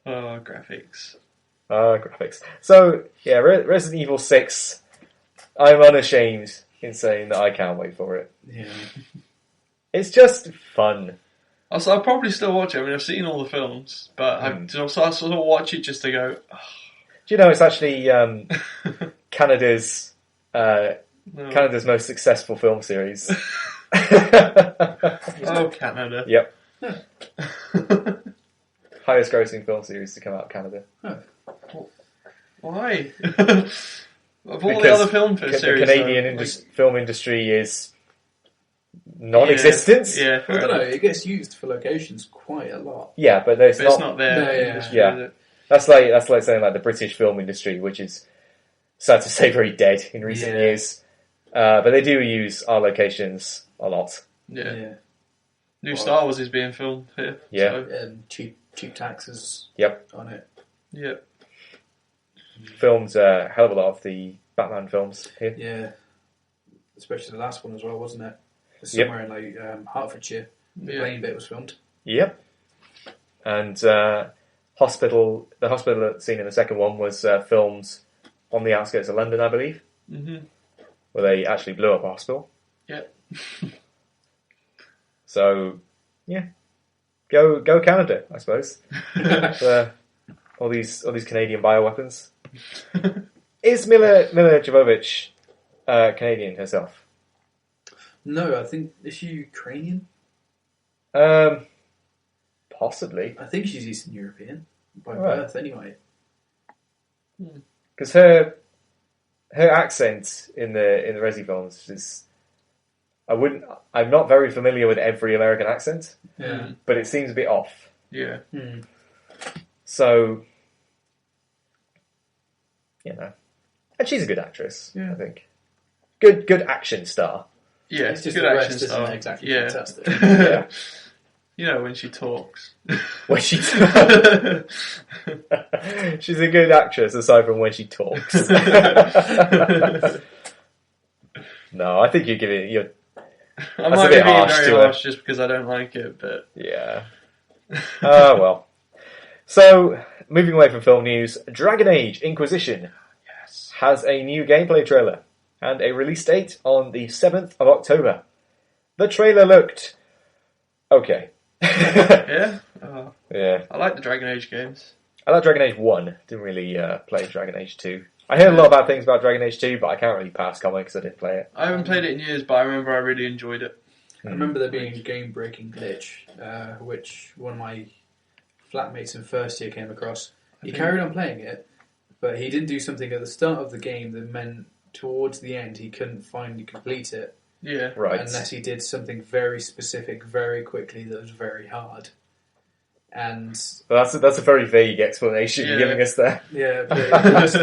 Oh, graphics. Graphics. So, yeah, Resident Evil 6, I'm unashamed in saying that I can't wait for it. Yeah. It's just fun. I'll probably still watch it. I mean, I've seen all the films, but I sort of watch it just to go... Oh. Do you know, it's actually Canada's most successful film series. Oh, Canada. Yep. Highest grossing film series to come out of Canada. Oh. Why? Of all the other film series... The Canadian film industry is non-existent. Yeah, I don't know, it gets used for locations quite a lot. Yeah, but it's not there. Yeah. That's like saying like the British film industry, which is sad to say very dead in recent years. But they do use our locations a lot. Yeah. New Star Wars is being filmed here. Yeah. So. Cheap taxes on it. Yep. Filmed a hell of a lot of the Batman films here. Yeah. Especially the last one as well, wasn't it? Somewhere in like Hertfordshire. The plane bit was filmed. Yep. And the hospital scene in the second one was filmed on the outskirts of London, I believe, where they actually blew up a hospital. Yep. So, yeah, go Canada, I suppose. For all these Canadian bioweapons. Is Mila Jovovich Canadian herself? No, I think is she Ukrainian? Possibly. I think she's Eastern European by birth, anyway. Because her accent in the Resi films is, I'm not very familiar with every American accent, but it seems a bit off. Yeah. So, you know, and she's a good actress. I think good action star. Yeah, It's just good the action rest star. isn't exactly Yeah. fantastic. Yeah. You know, when she talks. When she she's a good actress aside from when she talks. No, I think you're giving you're. I That's might a be bit being harsh very to her. harsh just because I don't like it, but Yeah. Well. So, moving away from film news, Dragon Age Inquisition has a new gameplay trailer and a release date on the 7th of October. The trailer looked okay. yeah. Yeah. I like the Dragon Age games. I like Dragon Age 1. Didn't really play Dragon Age 2. I heard a lot of bad things about Dragon Age 2, but I can't really pass comment because I didn't play it. I haven't played it in years, but I remember I really enjoyed it. I remember there being a game-breaking glitch, which one of my flatmates in first year came across. He carried on playing it, but he didn't do something at the start of the game that meant towards the end he couldn't finally complete it. Yeah. Right. Unless he did something very specific very quickly that was very hard. And Well, that's a very vague explanation you're giving us there. yeah, but it was,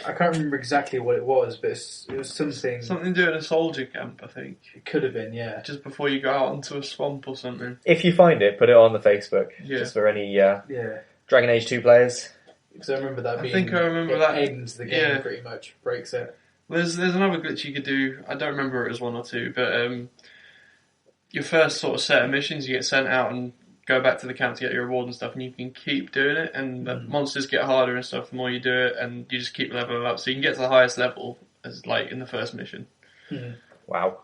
I can't remember exactly what it was, but it was something. Something to do in a soldier camp, I think. It could have been, yeah. Just before you go out into a swamp or something. If you find it, put it on the Facebook. Yeah. Just for any Yeah. Dragon Age 2 players. Because I remember that being. I think I remember it that. ends the game Yeah. pretty much, breaks it. There's another glitch you could do. I don't remember it was one or two, but your first sort of set of missions, you get sent out and go back to the camp to get your reward and stuff, and you can keep doing it, and the monsters get harder and stuff the more you do it, and you just keep leveling up, so you can get to the highest level as like in the first mission. Wow.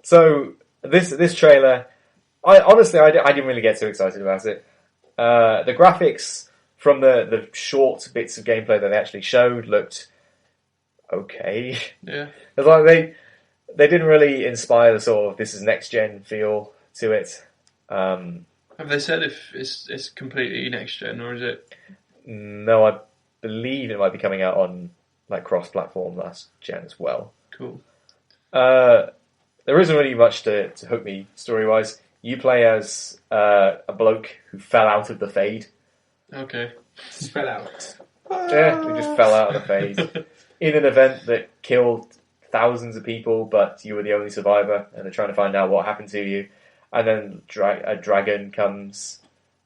So this trailer, I didn't really get too excited about it. The graphics from the short bits of gameplay that they actually showed looked okay. Yeah. It's like they didn't really inspire the sort of this is next gen feel to it. Have they said if it's completely next gen, or is it? No, I believe it might be coming out on like cross-platform last gen as well. Cool. There isn't really much to hook me story-wise. You play as a bloke who fell out of the Fade. Okay. Spell out. Yeah, who just fell out of the Fade in an event that killed thousands of people, but you were the only survivor, and they're trying to find out what happened to you. And then a dragon comes.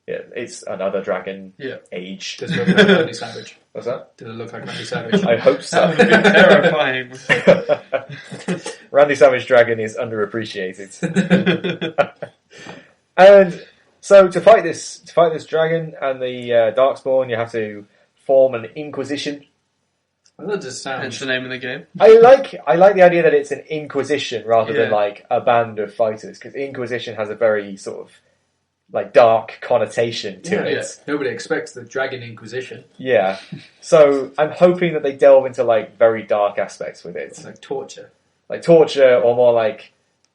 Yeah, it's another dragon. Yeah. Age. Does it look like Randy Savage? What's that? Did it look like Randy Savage? I hope so. That would be terrifying. Randy Savage Dragon is underappreciated. And so to fight this dragon and the Darkspawn, you have to form an Inquisition. Well, that just That's sounds. the name of the game. I like the idea that it's an Inquisition rather than Yeah. like a band of fighters, because Inquisition has a very sort of like dark connotation to Yeah, it. nobody expects the Dragon Inquisition. Yeah. So I'm hoping that they delve into like very dark aspects with It's it, like torture. like torture or more like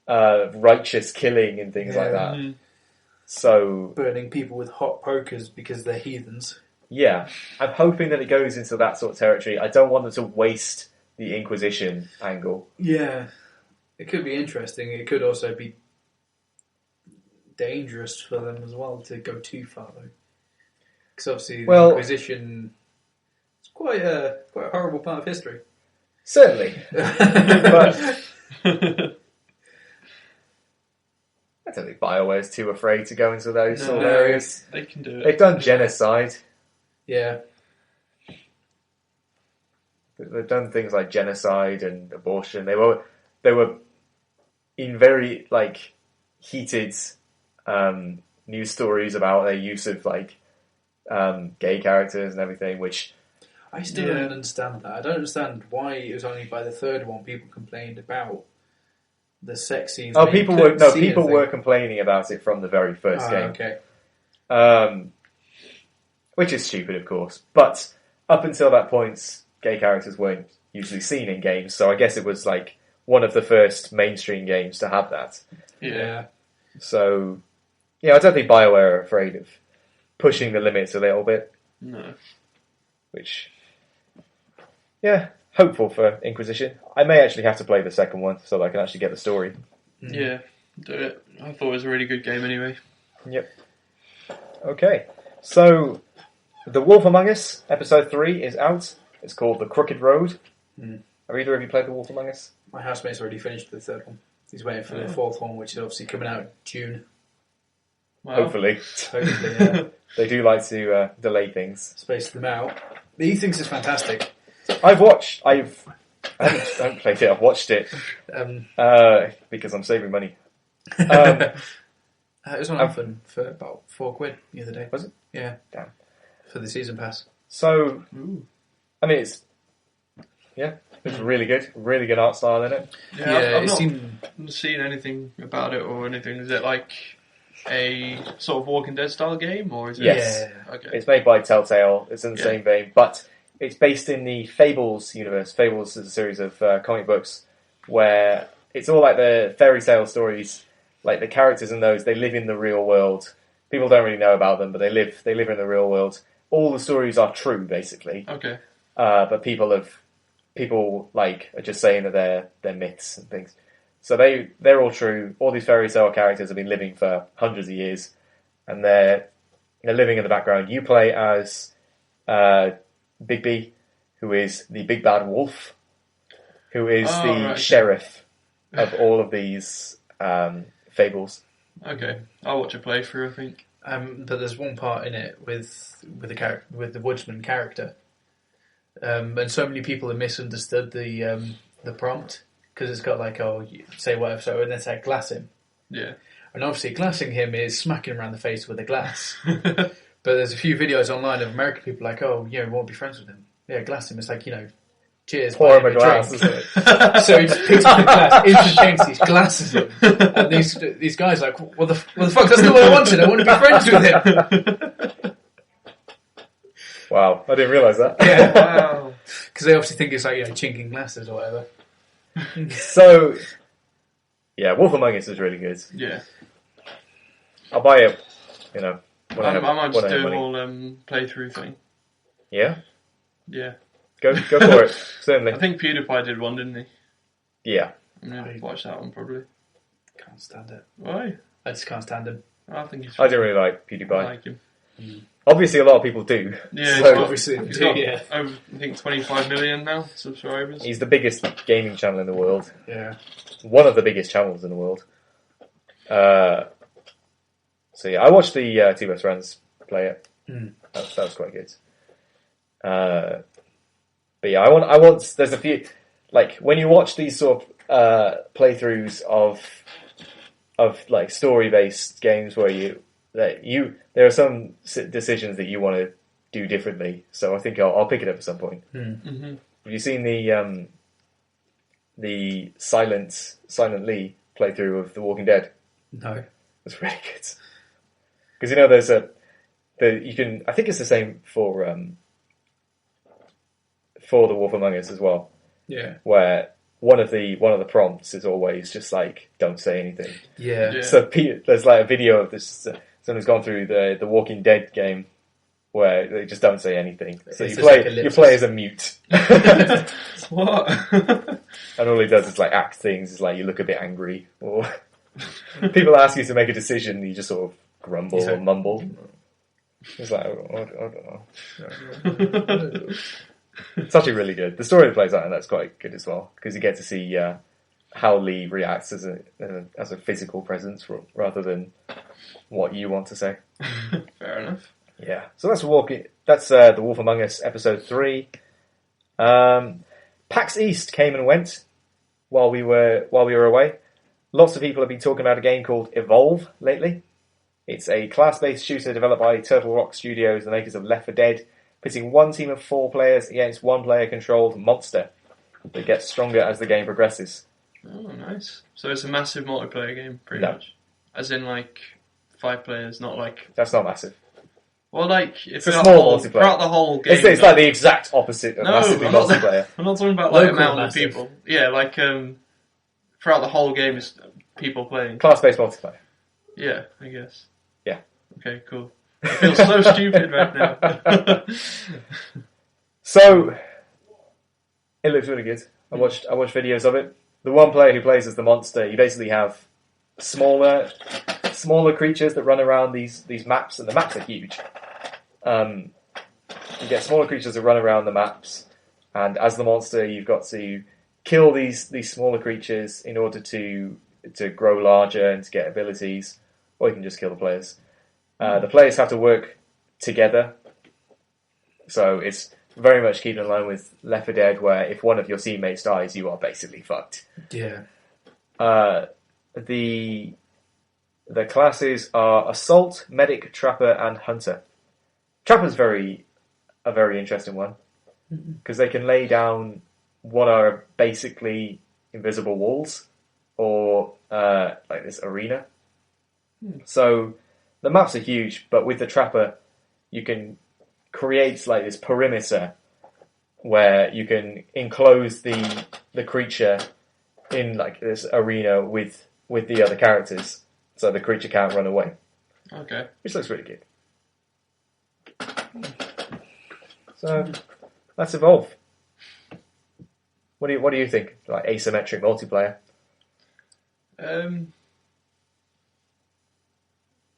righteous killing and things like that. Mhm. So Burning people with hot pokers because they're heathens. yeah, I'm hoping that it goes into that sort of territory. I don't want them to waste the Inquisition angle. Yeah. It could be interesting. It could also be dangerous for them as well to go too far, though. Because obviously the Well- Inquisition is quite a horrible part of history. Certainly. But I don't think BioWare's too afraid to go into those sort of No. areas. They can do it. They've done genocide. Yeah. They've done things like genocide and abortion. They were in very like heated news stories about their use of like gay characters and everything, which I still don't understand that. I don't understand why it was only by the third one people complained about the sex scenes. Oh, people were complaining about it from the very first game. Okay. Which is stupid, of course. But up until that point, gay characters weren't usually seen in games, so I guess it was like one of the first mainstream games to have that. Yeah. So, yeah, I don't think BioWare are afraid of pushing the limits a little bit. No. Which, yeah, hopeful for Inquisition. I may actually have to play the second one so that I can actually get the story. Yeah, do it. I thought it was a really good game anyway. Yep. Okay, so The Wolf Among Us, Episode 3 is out. It's called The Crooked Road. Have either of you played The Wolf Among Us? My housemate's already finished the third one. He's waiting for the fourth one, which is obviously coming out in June. Wow. Hopefully. Hopefully, yeah. They do like to delay things. Space them out. But he thinks it's fantastic. I haven't played it, I've watched it. Because I'm saving money. It was on offer for about £4 the other day. Was it? Yeah. Damn. For the season pass. So, I mean, it's really good. Really good art style in it. Yeah, I've not seen anything about it or anything. Is it like a sort of Walking Dead style game, or is it? Yes. Yeah. Okay. It's made by Telltale. It's in the same vein, but it's based in the Fables universe. Fables is a series of comic books where it's all like the fairy tale stories. Like the characters in those, they live in the real world. People don't really know about them, but they live in the real world. All the stories are true, basically. Okay. But people are just saying that they're myths and things. So they're all true. All these fairy tale characters have been living for hundreds of years, and they're living in the background. You play as Bigby, who is the big bad wolf, who is the sheriff of all of these fables. Okay, I'll watch a playthrough, I think. But there's one part in it with the woodsman character, and so many people have misunderstood the prompt because it's got like, oh, say whatever, so and then say glass him. Yeah. And obviously glassing him is smacking him around the face with a glass. But there's a few videos online of American people like, oh, we won't be friends with him. Yeah, glass him. It's like, cheers. Pour him a glass, isn't it? So he just picks up the glass, instantly these glasses him. And these guys are like, what the fuck? That's not what I wanted. I want to be friends with him. Wow, I didn't realise that. Yeah. Wow. Because they obviously think it's like, chinking glasses or whatever. So, yeah, Wolf Among Us is really good. Yeah. I'll buy it, when I might just do a money. whole playthrough thing. Yeah? Yeah. Go for it, certainly. I think PewDiePie did one, didn't he? Yeah. I'm going to watch that one, probably. Can't stand it. Why? I just can't stand him. I think he's I don't really like PewDiePie. I like him. Obviously, a lot of people do. Yeah, So, Obviously, he's got yeah. over, I think, 25 million now subscribers. he's the biggest gaming channel in the world. Yeah. One of the biggest channels in the world. So yeah, I watched the Two Best Friends play it. That was quite good. But yeah, I want. There's a few, like when you watch these sort of playthroughs of like story-based games where there are some decisions that you want to do differently. So I think I'll pick it up at some point. Mm-hmm. Have you seen the Silent Lee playthrough of The Walking Dead? No. It's really good. Because there's you can. I think it's the same for The Wolf Among Us as well. Yeah. Where one of the prompts is always just like, don't say anything. Yeah. So there's like a video of this. Someone's gone through the Walking Dead game where they just don't say anything. So It's you just like a you play as a mute. What? And all he does is like act things. It's like you look a bit angry, or people ask you to make a decision, and you just sort of grumble or mumble. It's like, I don't know. It's actually really good. The story that plays out, and that's quite good as well, because you get to see how Lee reacts as a physical presence rather than what you want to say. Fair enough. Yeah. So that's The Wolf Among Us episode 3. PAX East came and went while we were away. lots of people have been talking about a game called Evolve lately. It's a class-based shooter developed by Turtle Rock Studios, the makers of Left 4 Dead, pitting one team of 4 players against one player-controlled monster that gets stronger as the game progresses. Oh, nice. So it's a massive multiplayer game, pretty No. much. As in, like, 5 players, not like... That's not massive. Well, like, if It's a small multiplayer. throughout the whole game... It's like the exact opposite of massively I'm not, multiplayer. I'm not talking about, like, Local amount massive. of people. Yeah, like, throughout the whole game is people playing. Class-based multiplayer. Yeah, I guess. Yeah. Okay, cool. I feel so stupid right now. So, it looks really good. I watched videos of it. The one player who plays as the monster, you basically have smaller creatures that run around these maps, and the maps are huge. You get smaller creatures that run around the maps, and as the monster, you've got to kill these smaller creatures in order to grow larger and to get abilities, or you can just kill the players. The players have to work together, so it's very much keeping in line with Left 4 Dead, where if one of your teammates dies, you are basically fucked. Yeah. The classes are Assault, Medic, Trapper, and Hunter. Trapper's a very interesting one, because they can lay down what are basically invisible walls, or like this arena. So the maps are huge, but with the Trapper, you can create like this perimeter where you can enclose the creature in like this arena with the other characters, so the creature can't run away. Okay. Which looks really good. So let's Evolve. What do you think? Like asymmetric multiplayer?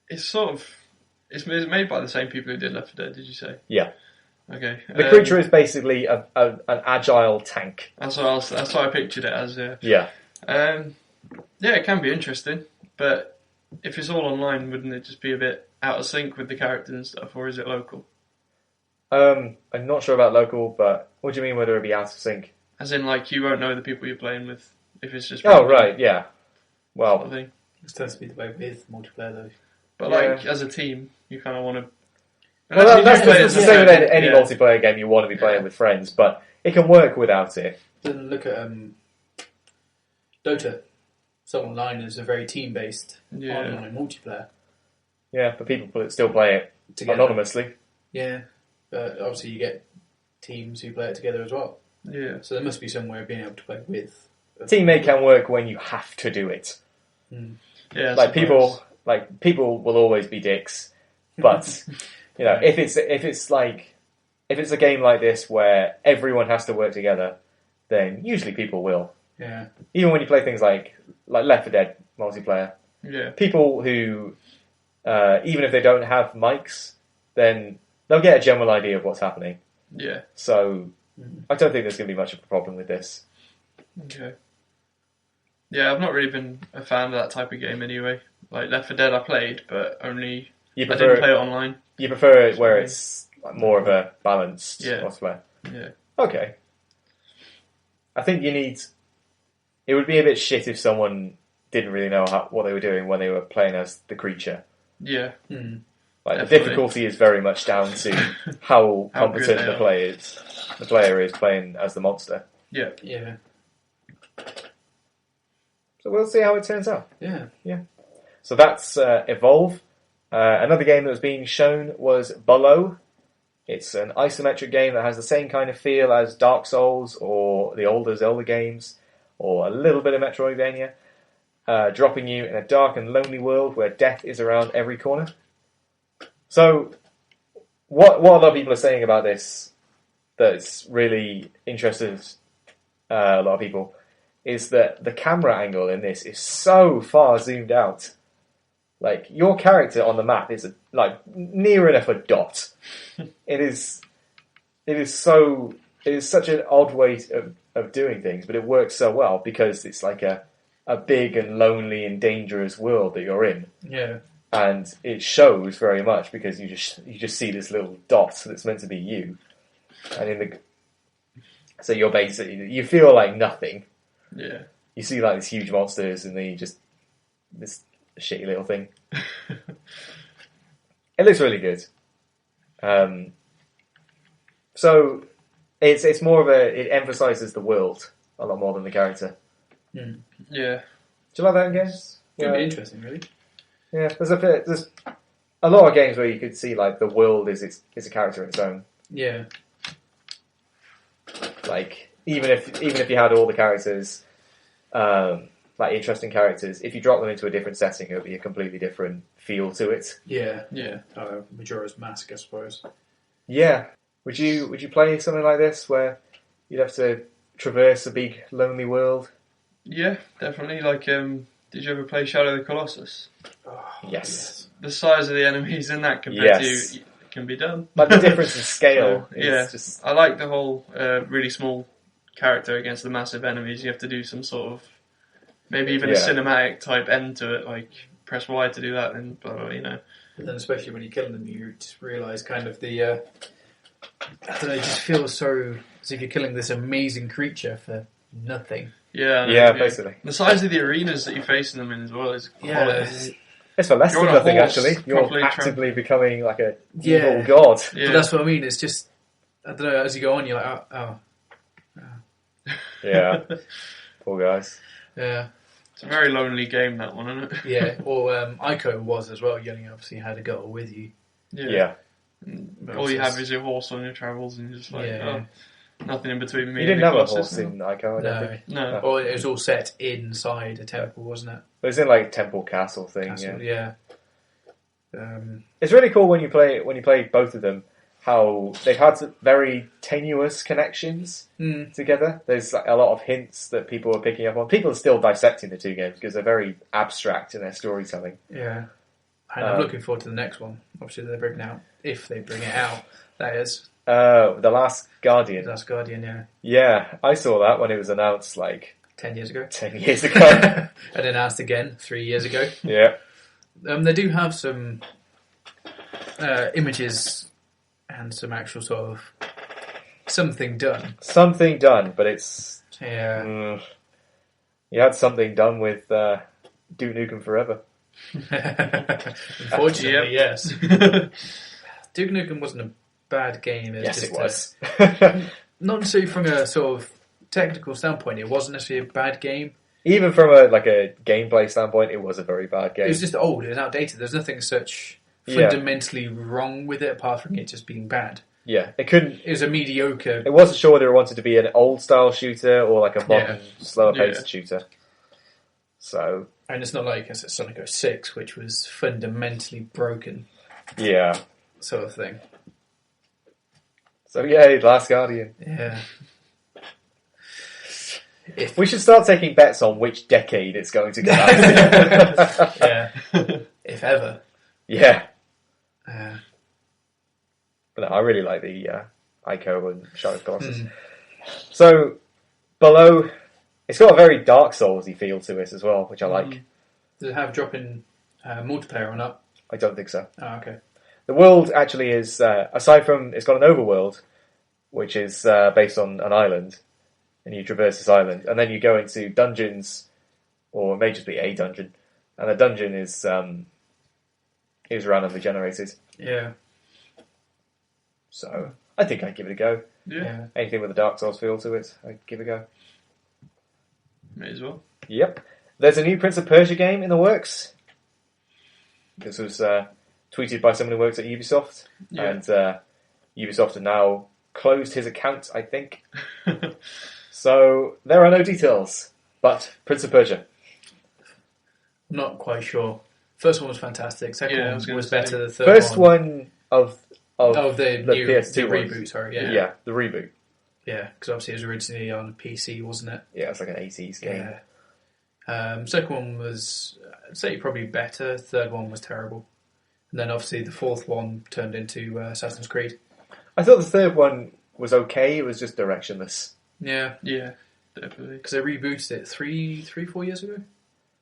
It's sort of... It's made by the same people who did Left 4 Dead, did you say? Yeah. Okay. The creature is basically an agile tank. That's what I pictured it as, yeah. Yeah. Yeah, it can be interesting, but if it's all online, wouldn't it just be a bit out of sync with the characters and stuff, or is it local? I'm not sure about local, but what do you mean whether it be out of sync? As in, like, you won't know the people you're playing with if it's just... Oh, right, yeah. Well, sort of thing. It tends to be the way with multiplayer, though. But, Yeah. like, as a team, you kind of want to... that's the same with any multiplayer game you want to be playing with friends, but it can work without it. Then look at Dota. So online is a very team-based online multiplayer. Yeah, but people still play it Together. anonymously. Yeah, but obviously you get teams who play it together as well. Yeah. So there must be some way of being able to play with. Teammate can work when you have to do it. Yeah, Like people will always be dicks, but you know, if it's a game like this where everyone has to work together, then usually people will. Yeah. Even when you play things like Left 4 Dead multiplayer, Yeah. people who even if they don't have mics, then they'll get a general idea of what's happening. Yeah. So I don't think there's going to be much of a problem with this. Okay. Yeah, I've not really been a fan of that type of game anyway. Like Left 4 Dead I played, but only... You I prefer didn't play it online. You prefer it where it's like more of a balanced multiplayer. Yeah. Okay. I think you need... It would be a bit shit if someone didn't really know what they were doing when they were playing as the creature. Yeah. Like Definitely. the difficulty is very much down to how competent good they the player is playing as the monster. Yeah. Yeah. So we'll see how it turns out. Yeah. So that's Evolve. Another game that was being shown was Below. It's an isometric game that has the same kind of feel as Dark Souls or the older Zelda games, or a little bit of Metroidvania, dropping you in a dark and lonely world where death is around every corner. So, what a lot of people are saying about this that's really interested a lot of people is that the camera angle in this is so far zoomed out. Like, your character on the map is like near enough a dot. It is such an odd way of doing things, but it works so well because it's like a big and lonely and dangerous world that you're in. Yeah. And it shows very much because you just see this little dot that's meant to be you. And so you're basically, you feel like nothing. Yeah. you see like these huge monsters, and then you just this shitty little thing. It looks really good. So it's more of it emphasises the world a lot more than the character. Mm. Yeah. Do you like that in games? It's going to be interesting, really. Yeah, there's a lot of games where you could see like the world is a character in its own. Yeah. Like even if you had all the characters, like interesting characters, if you drop them into a different setting, it would be a completely different feel to it. Yeah. Yeah. Majora's Mask, I suppose. Yeah. Would you play something like this where you'd have to traverse a big lonely world? Yeah, definitely. Like, did you ever play Shadow of the Colossus? Oh, Yes. The size of the enemies in that compared to can be done. Like the difference in scale. So, yeah, just... I like the whole really small character against the massive enemies. You have to do some sort of maybe even a cinematic type end to it, like press Y to do that, and blah, blah, you know. But then, especially when you're killing them, you just realise kind of the. I don't know. It just feels so as if you're killing this amazing creature for nothing. Yeah. Yeah, basically. The size of the arenas that you're facing them in as well is quality. It's for less than You're on a nothing, horse, actually. You're properly actively becoming like a Yeah. evil god. Yeah. But that's what I mean. It's just I don't know. As you go on, you're like, oh. Yeah. Poor guys. Yeah. It's a very lonely game, that one, isn't it? Yeah. Or Ico was as well. You only obviously had a girl with you. Yeah. But All you it's- have is your horse on your travels, and you're just like, nothing in between me You and didn't the have a Colossus horse in Ico, I don't think. No. Or it was all set inside a temple, wasn't it? It was in like Temple Castle thing, Castle, yeah. Um, It's really cool when you play both of them, how they've had very tenuous connections together. There's like a lot of hints that people are picking up on. People are still dissecting the two games because they're very abstract in their storytelling. yeah. And I'm looking forward to the next one. Obviously, they're bringing out, if they bring it out, that is. The Last Guardian. Last Guardian, yeah. Yeah, I saw that when it was announced like 10 years ago. 10 years ago. And announced again 3 years ago. Yeah. They do have some images and some actual sort of something done. Something done, but it's... Yeah. You had something done with Duke Nukem Forever. Unfortunately, yes. Duke Nukem wasn't a bad game. Yes, it was. Not necessarily from a sort of technical standpoint. It wasn't necessarily a bad game. Even from a gameplay standpoint, it was a very bad game. It was just old. It was outdated. There's nothing such fundamentally wrong with it apart from it just being bad. Yeah, it couldn't... It was a mediocre... It wasn't sure whether it wanted to be an old-style shooter or like a modern, slower-paced shooter. So... And it's not like Sonic 06, which was fundamentally broken. Yeah. Sort of thing. So yeah, Last Guardian. Yeah. We should start taking bets on which decade it's going to come out. Yeah. If ever. Yeah. Uh, But no, I really like the Ico and Shadow of the Colossus. So, below, it's got a very Dark Souls-y feel to it as well, which I like. Does it have drop-in multiplayer or not? I don't think so. Oh, okay. The world actually is, aside from, it's got an overworld, which is based on an island, and you traverse this island, and then you go into dungeons, or it may just be a dungeon, and the dungeon is randomly generated. Yeah. So, I think I'd give it a go. Yeah. Anything with a Dark Souls feel to it, I'd give it a go. May as well. Yep. There's a new Prince of Persia game in the works. This was tweeted by someone who works at Ubisoft. Yeah. And Ubisoft have now closed his account, I think. So there are no details. But Prince of Persia. Not quite sure. First one was fantastic. Second Yeah, I one was was gonna better. say. The third First one of the new PS2 the ones. reboot, sorry. Yeah. Yeah. The reboot. Yeah, because obviously it was originally on PC, wasn't it? Yeah, it's like an 80s game. Yeah. Second one was, I'd say, probably better. Third one was terrible. And then obviously the fourth one turned into Assassin's Creed. I thought the third one was okay. It was just directionless. Yeah. Yeah, definitely. Because they rebooted it 4 years ago.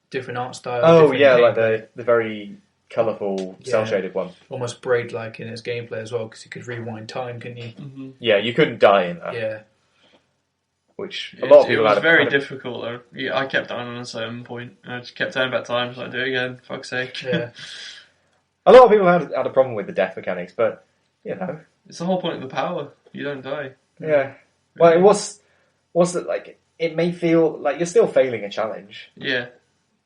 Different art style. Oh, different yeah, gameplay. like the very colourful, cel-shaded one. Almost Braid-like in its gameplay as well, because you could rewind time, couldn't you? Mm-hmm. Yeah, you couldn't die in that. Yeah. which a lot of people It was had. very difficult though. Yeah, I kept dying on a certain point. I just kept turning back time, so I do it again. Fuck's sake. Yeah. A lot of people had a problem with the death mechanics, but you know, It's the whole point of the power. You don't die. yeah. Well, it was it like it may feel like you're still failing a challenge. Yeah.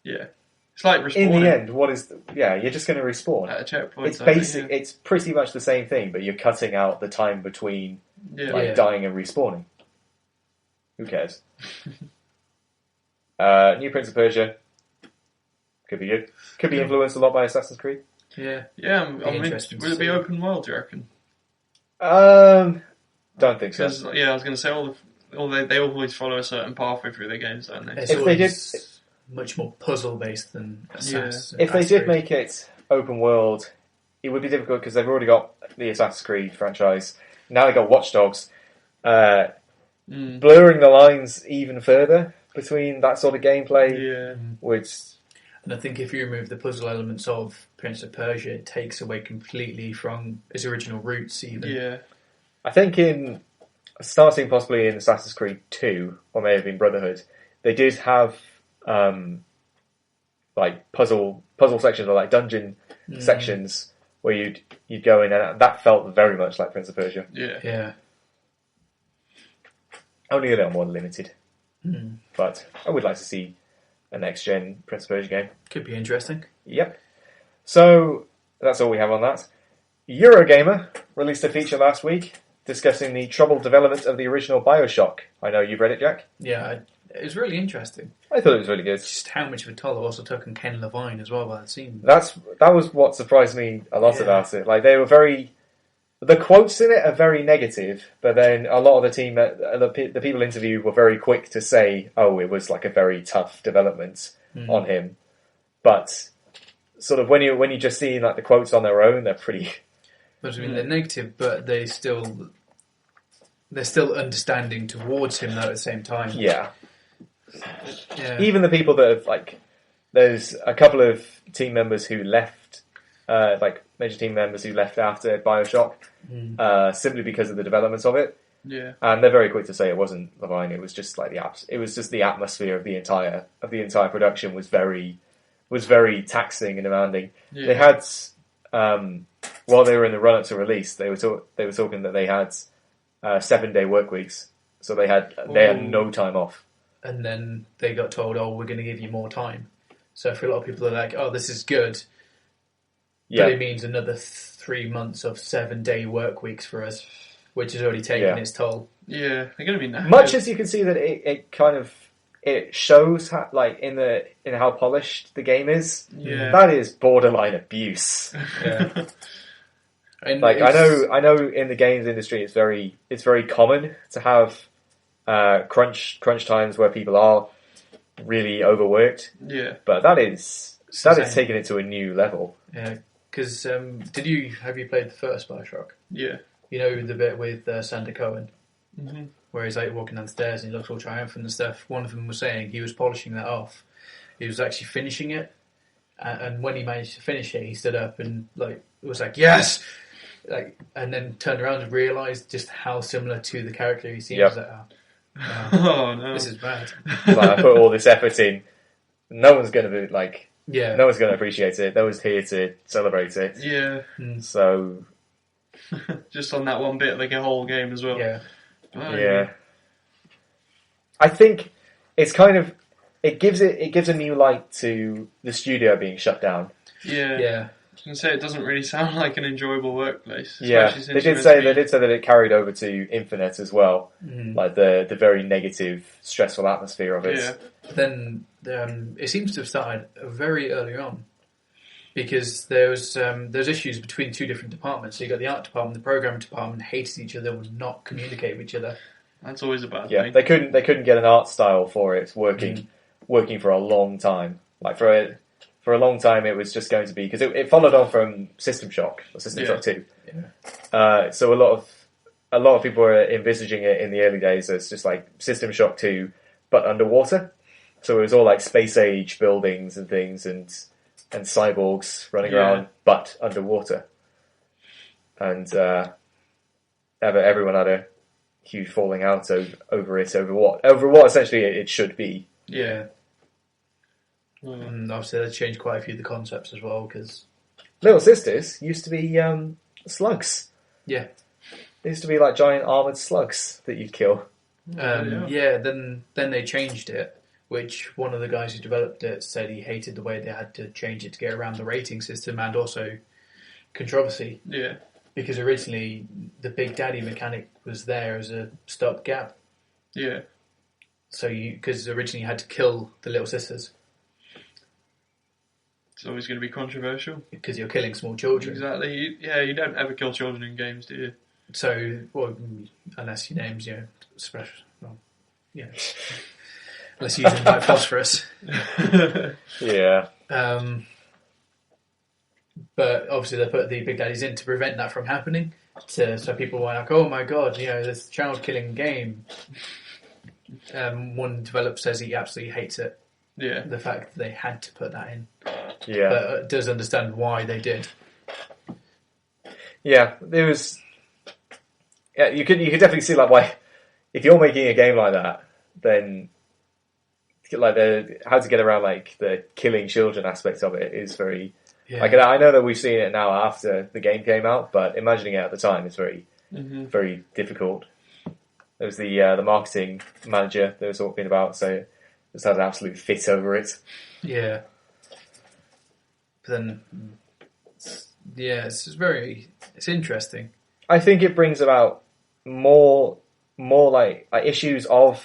It's like respawning. In the end, you're just going to respawn. At a checkpoint. It's basic. It's pretty much the same thing, but you're cutting out the time between dying and respawning. Who cares? New Prince of Persia could be good. Could be influenced a lot by Assassin's Creed. Yeah. Yeah, Interesting will it be open world, do you reckon? Don't think so. Because I was going to say they always follow a certain pathway through their games, don't they? It's If they did, much more puzzle based than Assassin's. if they did make it open world, it would be difficult because they've already got the Assassin's Creed franchise. Now they've got Watch Dogs, blurring the lines even further between that sort of gameplay. Yeah. And I think if you remove the puzzle elements of Prince of Persia, it takes away completely from its original roots. Even I think starting possibly in Assassin's Creed 2, or may have been Brotherhood, they did have like puzzle sections or like dungeon sections where you'd go in, and that felt very much like Prince of Persia. Yeah. Only a little more limited, but I would like to see a next gen Prince of Persia game. Could be interesting. Yep. So that's all we have on that. Eurogamer released a feature last week discussing the troubled development of the original Bioshock. I know you've read it, Jack. Yeah, it was really interesting. I thought it was really good. Just how much of a toll it also took on Ken Levine as well by the scene. That was what surprised me a lot about it. Like they were the quotes in it are very negative, but then a lot of the team, the people interviewed were very quick to say, "Oh, it was like a very tough development on him." But sort of when you just see like the quotes on their own, they're pretty. But I mean, they're negative, but they're still understanding towards him though at the same time. Yeah. Yeah. Even the people that have like, there's a couple of team members who left, like major team members who left after Bioshock, simply because of the development of it. Yeah. And they're very quick to say it wasn't Levine. It was just like it was just the atmosphere of the entire production was very taxing and demanding. Yeah. They had while they were in the run up to release, they were talking that they had 7-day work weeks, so they had no time off. And then they got told, "Oh, we're going to give you more time." So for a lot of people, they're like, "Oh, this is good," but it means another 3 months of 7-day work weeks for us, which has already taken its toll. Yeah, they're going to be knackered. Much as you can see that it kind of it shows how, like in how polished the game is. Yeah. That is borderline abuse. Yeah. And like I know in the games industry it's very common to have crunch times where people are really overworked. Yeah. But that is taking it to a new level. Yeah. Because have you played the first Bioshock? Yeah. You know the bit with Sander Cohen, Mm-hmm. where he's like walking down the stairs and he looks all triumphant and stuff. One of them was saying he was polishing that off. He was actually finishing it, and when he managed to finish it, he stood up and like was like yes, like, and then turned around and realised just how similar to the character he seems. Yep. Like, oh no, this is bad. Like, I put all this effort in. No one's going to be like. Yeah. No one's going to appreciate it. No one's here to celebrate it. Yeah. So. Just on that one bit, like a whole game as well. Yeah. Yeah. I think it's kind of it gives a new light to the studio being shut down. Yeah. Yeah. I was going to say it doesn't really sound like an enjoyable workplace. Yeah, they did say that it carried over to Infinite as well, like the very negative, stressful atmosphere of it. Yeah. Then it seems to have started very early on, because there's issues between two different departments. So you got the art department, the program department hated each other, would not communicate with each other. That's always a bad Yeah, thing. they couldn't get an art style for it working for a long time. Like for a long time, it was just going to be because it followed on from System Shock or System Shock 2. Yeah. So a lot of people were envisaging it in the early days as just like System Shock 2, but underwater. So it was all like space age buildings and things and cyborgs running around, but underwater. And everyone had huge falling out over what essentially it should be. Yeah. And obviously they changed quite a few of the concepts as well, because... Little Sisters used to be slugs. Yeah. They used to be like giant armoured slugs that you'd kill. Then they changed it, which one of the guys who developed it said he hated the way they had to change it to get around the rating system and also controversy. Yeah. Because originally the Big Daddy mechanic was there as a stopgap. Yeah. So because originally you had to kill the Little Sisters. It's always going to be controversial. Because you're killing small children. Exactly. You don't ever kill children in games, do you? So, well, unless your name's, special. Well, yeah. Unless you use them like phosphorus. Yeah. But obviously they put the Big Daddies in to prevent that from happening. So people were like, oh my god, this child-killing game. One developer says he absolutely hates it. Yeah. The fact that they had to put that in. Yeah. But does understand why they did. Yeah, there was... Yeah, you could definitely see like why... If you're making a game like that, then... Like how to get around like the killing children aspect of it is very... Yeah. Like I know that we've seen it now after the game came out, but imagining it at the time is very, very difficult. There was the marketing manager that was talking about, so just had an absolute fit over it. Yeah. But then, it's interesting. I think it brings about more like issues of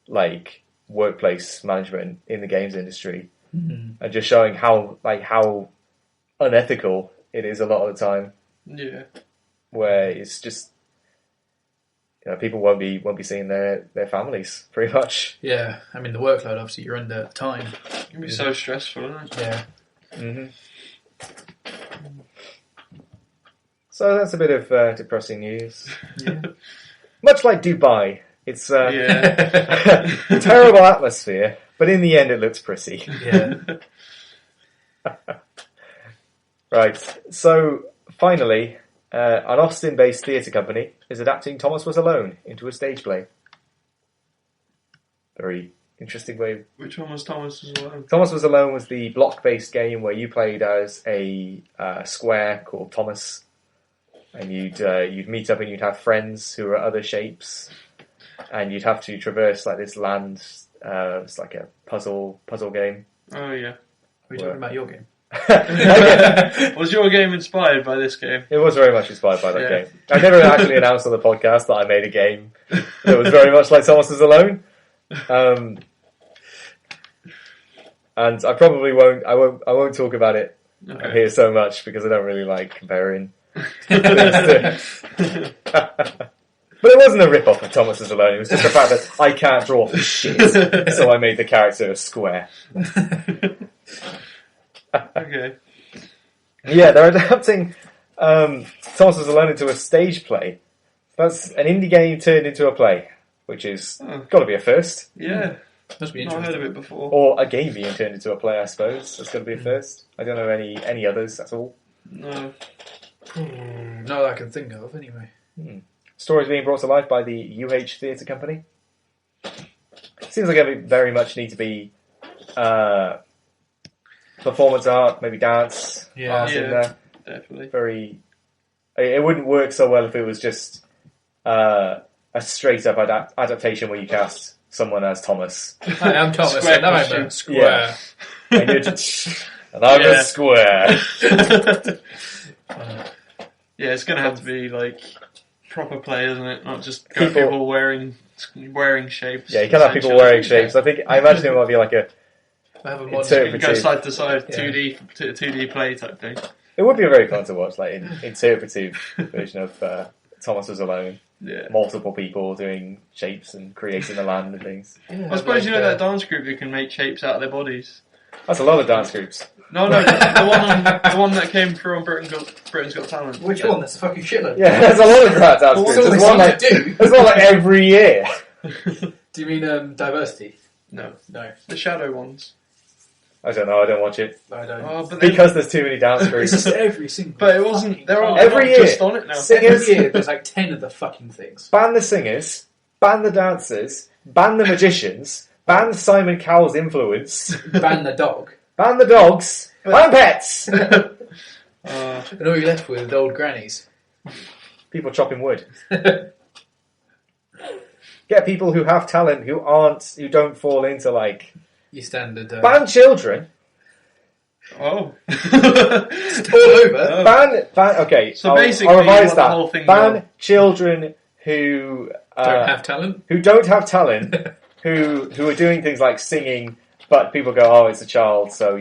like workplace management in the games industry, and just showing how unethical it is a lot of the time. Yeah. Where it's just people won't be seeing their families pretty much. Yeah, I mean the workload. Obviously, you're under time. It can be so stressful, isn't it? Yeah. Mm-hmm. So that's a bit of depressing news. Yeah. Much like Dubai, it's terrible atmosphere, but in the end, it looks pretty. Yeah. Right. So finally, an Austin-based theatre company is adapting Thomas Was Alone into a stage play. Very interesting way. Which one was Thomas Was Alone? Thomas Was Alone was the block-based game where you played as a square called Thomas, and you'd meet up and you'd have friends who are other shapes, and you'd have to traverse like this land. It's like a puzzle game. Oh yeah. Are we talking about your game? Was your game inspired by this game? It was very much inspired by that game. I never actually announced on the podcast that I made a game that was very much like Thomas Was Alone. And I probably won't. I won't talk about it here so much because I don't really like comparing. But it wasn't a rip-off of Thomas Was Alone. It was just the fact that I can't draw for shit, so I made the character a square. Okay. Yeah, they're adapting Thomas Was Alone into a stage play. That's an indie game turned into a play, which is got to be a first. Yeah. Must be Not interesting. heard of it before. Or a game being turned into a play, I suppose. That's got to be a first. I don't know any others at all. No. Not that I can think of, anyway. Stories being brought to life by the UH Theatre Company. Seems like it very much need to be performance art, maybe dance art in there. Definitely. It wouldn't work so well if it was just a straight up adaptation where you cast someone as Thomas. Hi, I'm Thomas, Square and I'm costume. a square. Yeah. And you're just, and I'm a square. Yeah, it's going to have to be like proper play, isn't it? Not just people wearing shapes. Yeah, you can't have people wearing shapes. I imagine it might be like a I have a You can go side to side, 2D play type thing. It would be very fun to watch, like an interpretive version of Thomas Was Alone. Yeah. Multiple people doing shapes and creating the land and things. Yeah, I suppose you know that dance group who can make shapes out of their bodies. That's a lot of dance groups. No, the one that came through on Britain's Got Talent. Which one? That's a fucking shitload. Yeah, there's a lot of dance groups. There's one like every year. Do you mean diversity? No. No. The shadow ones. I don't know. I don't watch it I don't. Oh, but then, because there's too many dance It's groups. just every single. but it wasn't. They're all Every not year. just on it now. Singers, Every year there's like 10 of the fucking things. ban the singers, ban the dancers, ban the magicians, ban Simon Cowell's influence, Ban the dog. ban the dogs, ban pets. And all you're left with are the old grannies. People chopping wood. Get people who have talent who don't fall into like Your standard. ban children. Oh. It's all over. Ban. Okay, So basically, I'll revise you want the that. whole thing Ban gone. children who Don't have talent. who don't have talent, who are doing things like singing, but people go, "Oh, it's a child, so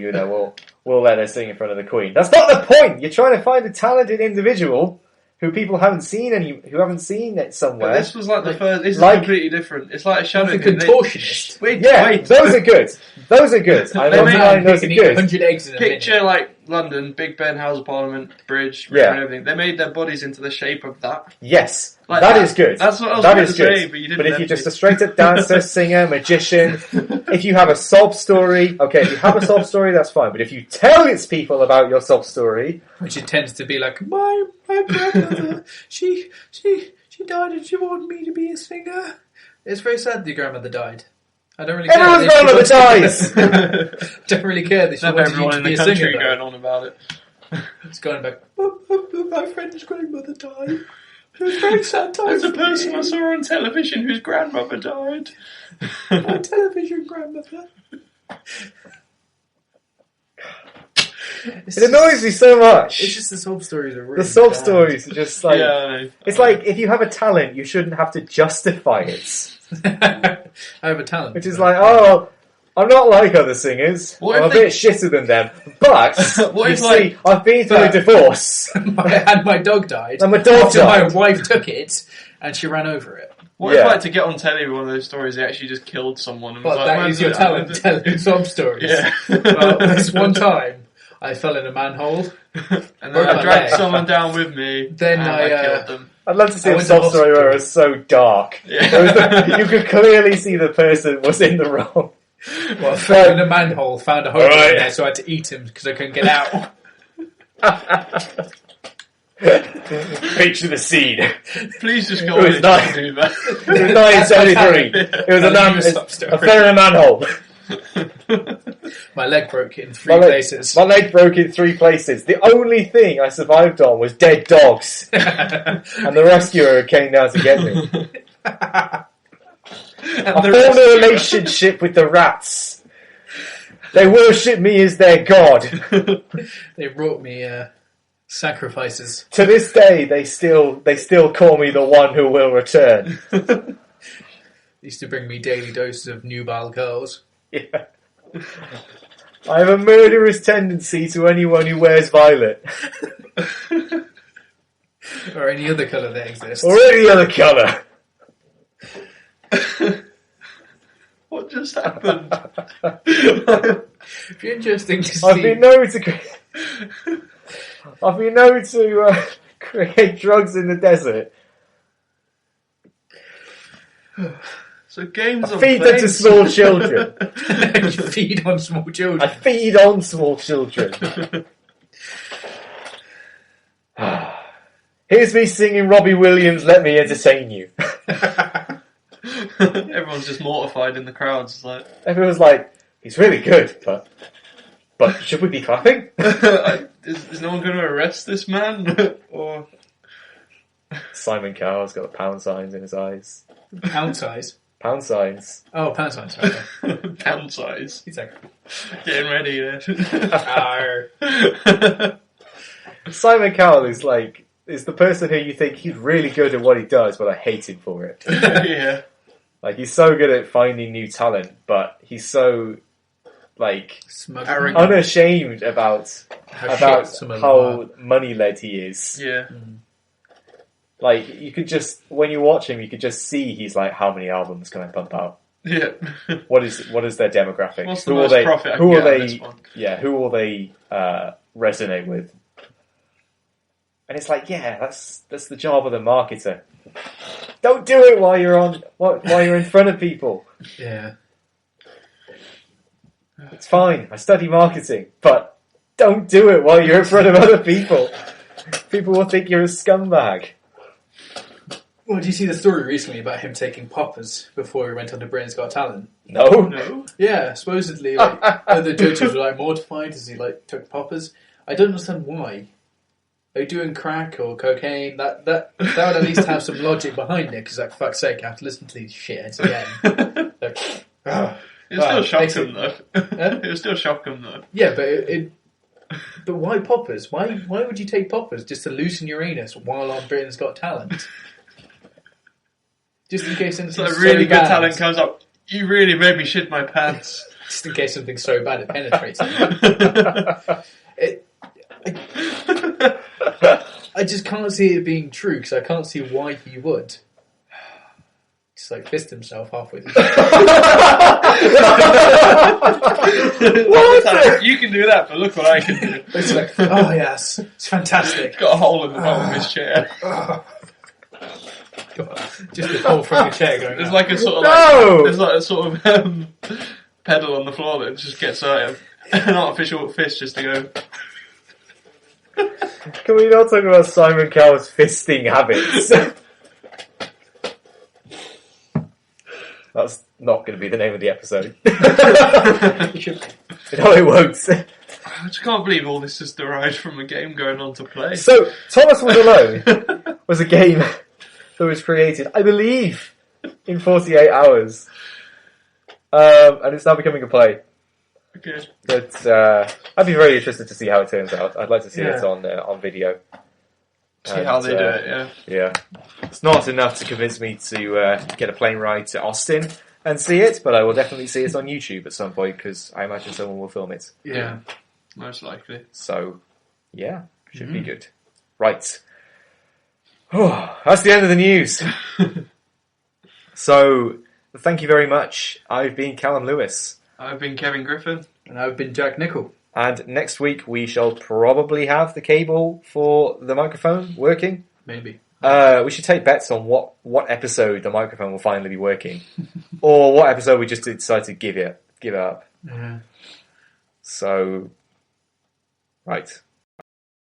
we'll let her sing in front of the Queen." That's not the point. You're trying to find a talented individual who people haven't seen who haven't seen it somewhere. But this was like the first. This is like- completely different. It's like a shadow. The thing. contortionist. Wait, Yeah, wait. those are good. Those are good. I'm They not made- denying those are Picking good. 100 eggs in a Picture minute. like London, Big Ben, House of Parliament, Bridge, Yeah. and everything. They made their bodies into the shape of that. Yes, Like that that- is good. that's what I was That about is to good. say, but you didn't But if let you're just me. a straight up dancer, singer, magician, if you have a sob story, okay, if you have a sob story, that's fine. But if you tell its people about your sob story, Which it tends to be like, my grandmother, she died and she wanted me to be a singer. It's very sad that your grandmother died. I don't really care. everyone's that she grandmother wanted- dies. don't really care that she Have wanted you everyone to in be the a country singer. going Though. on about it. It's going back, my friend's grandmother died. It was very sad time There's a for person me. I saw on television whose grandmother died. My television grandmother. It annoys me so much. It's just the sob stories are really The sob bad. stories are just like Yeah, I know. it's like if you have a talent, you shouldn't have to justify it. I have a talent. Which is like, oh, I'm not like other singers. What I'm a if they- bit shitter than them. But What you if, see, like- I've been through a But- divorce. my dog died. And my dog after died. my wife took it and she ran over it. What Yeah. if, like, to get on telly with one of those stories, they actually just killed someone? And was But like, that "Man, is your talent, telling sob stories. Yeah. Well, this one time, I fell in a manhole. And Broke then my I dragged leg. someone down with me. Then and I, killed them. I'd love to see I a went to sob story where it hospital. was so dark. Yeah. You could clearly see the person was in the wrong. Well, I fell in a manhole, found a hole Right. in there, so I had to eat him because I couldn't get out. Picture the scene. Please just go It on was and nice. do that. It was 1973. It was a That's a sob story. I fell in a manhole. My leg broke in three My leg- places. My leg broke in 3 places. The only thing I survived on was dead dogs. And the rescuer came down to get me. I formed a relationship with the rats. They worship me as their god. They brought me sacrifices. To this day, they still call me the one who will return. They used to bring me daily doses of nubile girls. Yeah. I have a murderous tendency to anyone who wears violet. Or any other colour that exists. Or any other colour. What just happened? It'd be interesting to see. I've been known to create drugs in the desert. So games I on feed them to planes. small children. You feed on small I children. feed on small children. Here's me singing Robbie Williams, Let Me Entertain You. Everyone's just mortified in the crowds. It's like, Everyone's like, he's really good, but should we be clapping? is no one going to arrest this man? Or Simon Cowell's got the pound signs in his eyes. Pound size. Pound signs. Oh, pound size. Okay. pound size? He's like, Getting ready. Simon Cowell is the person who you think he's really good at what he does, but I hate him for it. Yeah. Like, he's so good at finding new talent, but he's so, smug. Arrogant. unashamed about shit some of them how money-led he is. Yeah. Like, you could just, when you watch him, you could just see he's like, how many albums can I pump out? Yeah. What is their demographic? What's the most profit I can who get will out of they, this one? yeah, who will they resonate with? And it's like, yeah, that's the job of the marketer. Don't do it while you're in front of people. Yeah. It's fine. I study marketing, but don't do it while you're in front of other people. People will think you're a scumbag. Well, did you see the story recently about him taking poppers before he went on to Britain's Got Talent? No. Yeah, supposedly, like, other judges were like mortified as he like took poppers. I don't understand why. Are you doing crack or cocaine? That would at least have some logic behind it. Because, like, for fuck's sake, I have to listen to these shitheads again. Like, it still shocked him though. It would still shock him though. Yeah, but but why poppers? Why would you take poppers just to loosen your anus while on Britain's Got Talent? Just in case something's So really good talent comes up. You really made me shit my pants. Just in case something's so bad it penetrates. I just can't see it being true because I can't see why he would. Just like fist himself halfway through. What? You can do that, but look what I can do. It's like, oh yes, it's fantastic. Got a hole in the bottom of his chair. Just a hole from your chair going. There's out. like a sort of there's like a sort of pedal on the floor that just gets an artificial fist just to go. Can we not talk about Simon Cowell's fisting habits? That's not going to be the name of the episode. No, it won't. I just can't believe all this is derived from a game going on to play. So, Thomas Was Alone was a game that was created, I believe, in 48 hours. And it's now becoming a play. Okay. But I'd be very interested to see how it turns out. I'd like to see it on video. See how they do it, yeah. Yeah. It's not enough to convince me to get a plane ride to Austin and see it, but I will definitely see it on YouTube at some point because I imagine someone will film it. Yeah, most likely. So, yeah, should be good. Right. Oh, that's the end of the news. So, thank you very much. I've been Callum Lewis. I've been Kevin Griffin. And I've been Jack Nichol. And next week we shall probably have the cable for the microphone working. Maybe. We should take bets on what episode the microphone will finally be working. Or what episode we just decide to give it up. Yeah. So, right.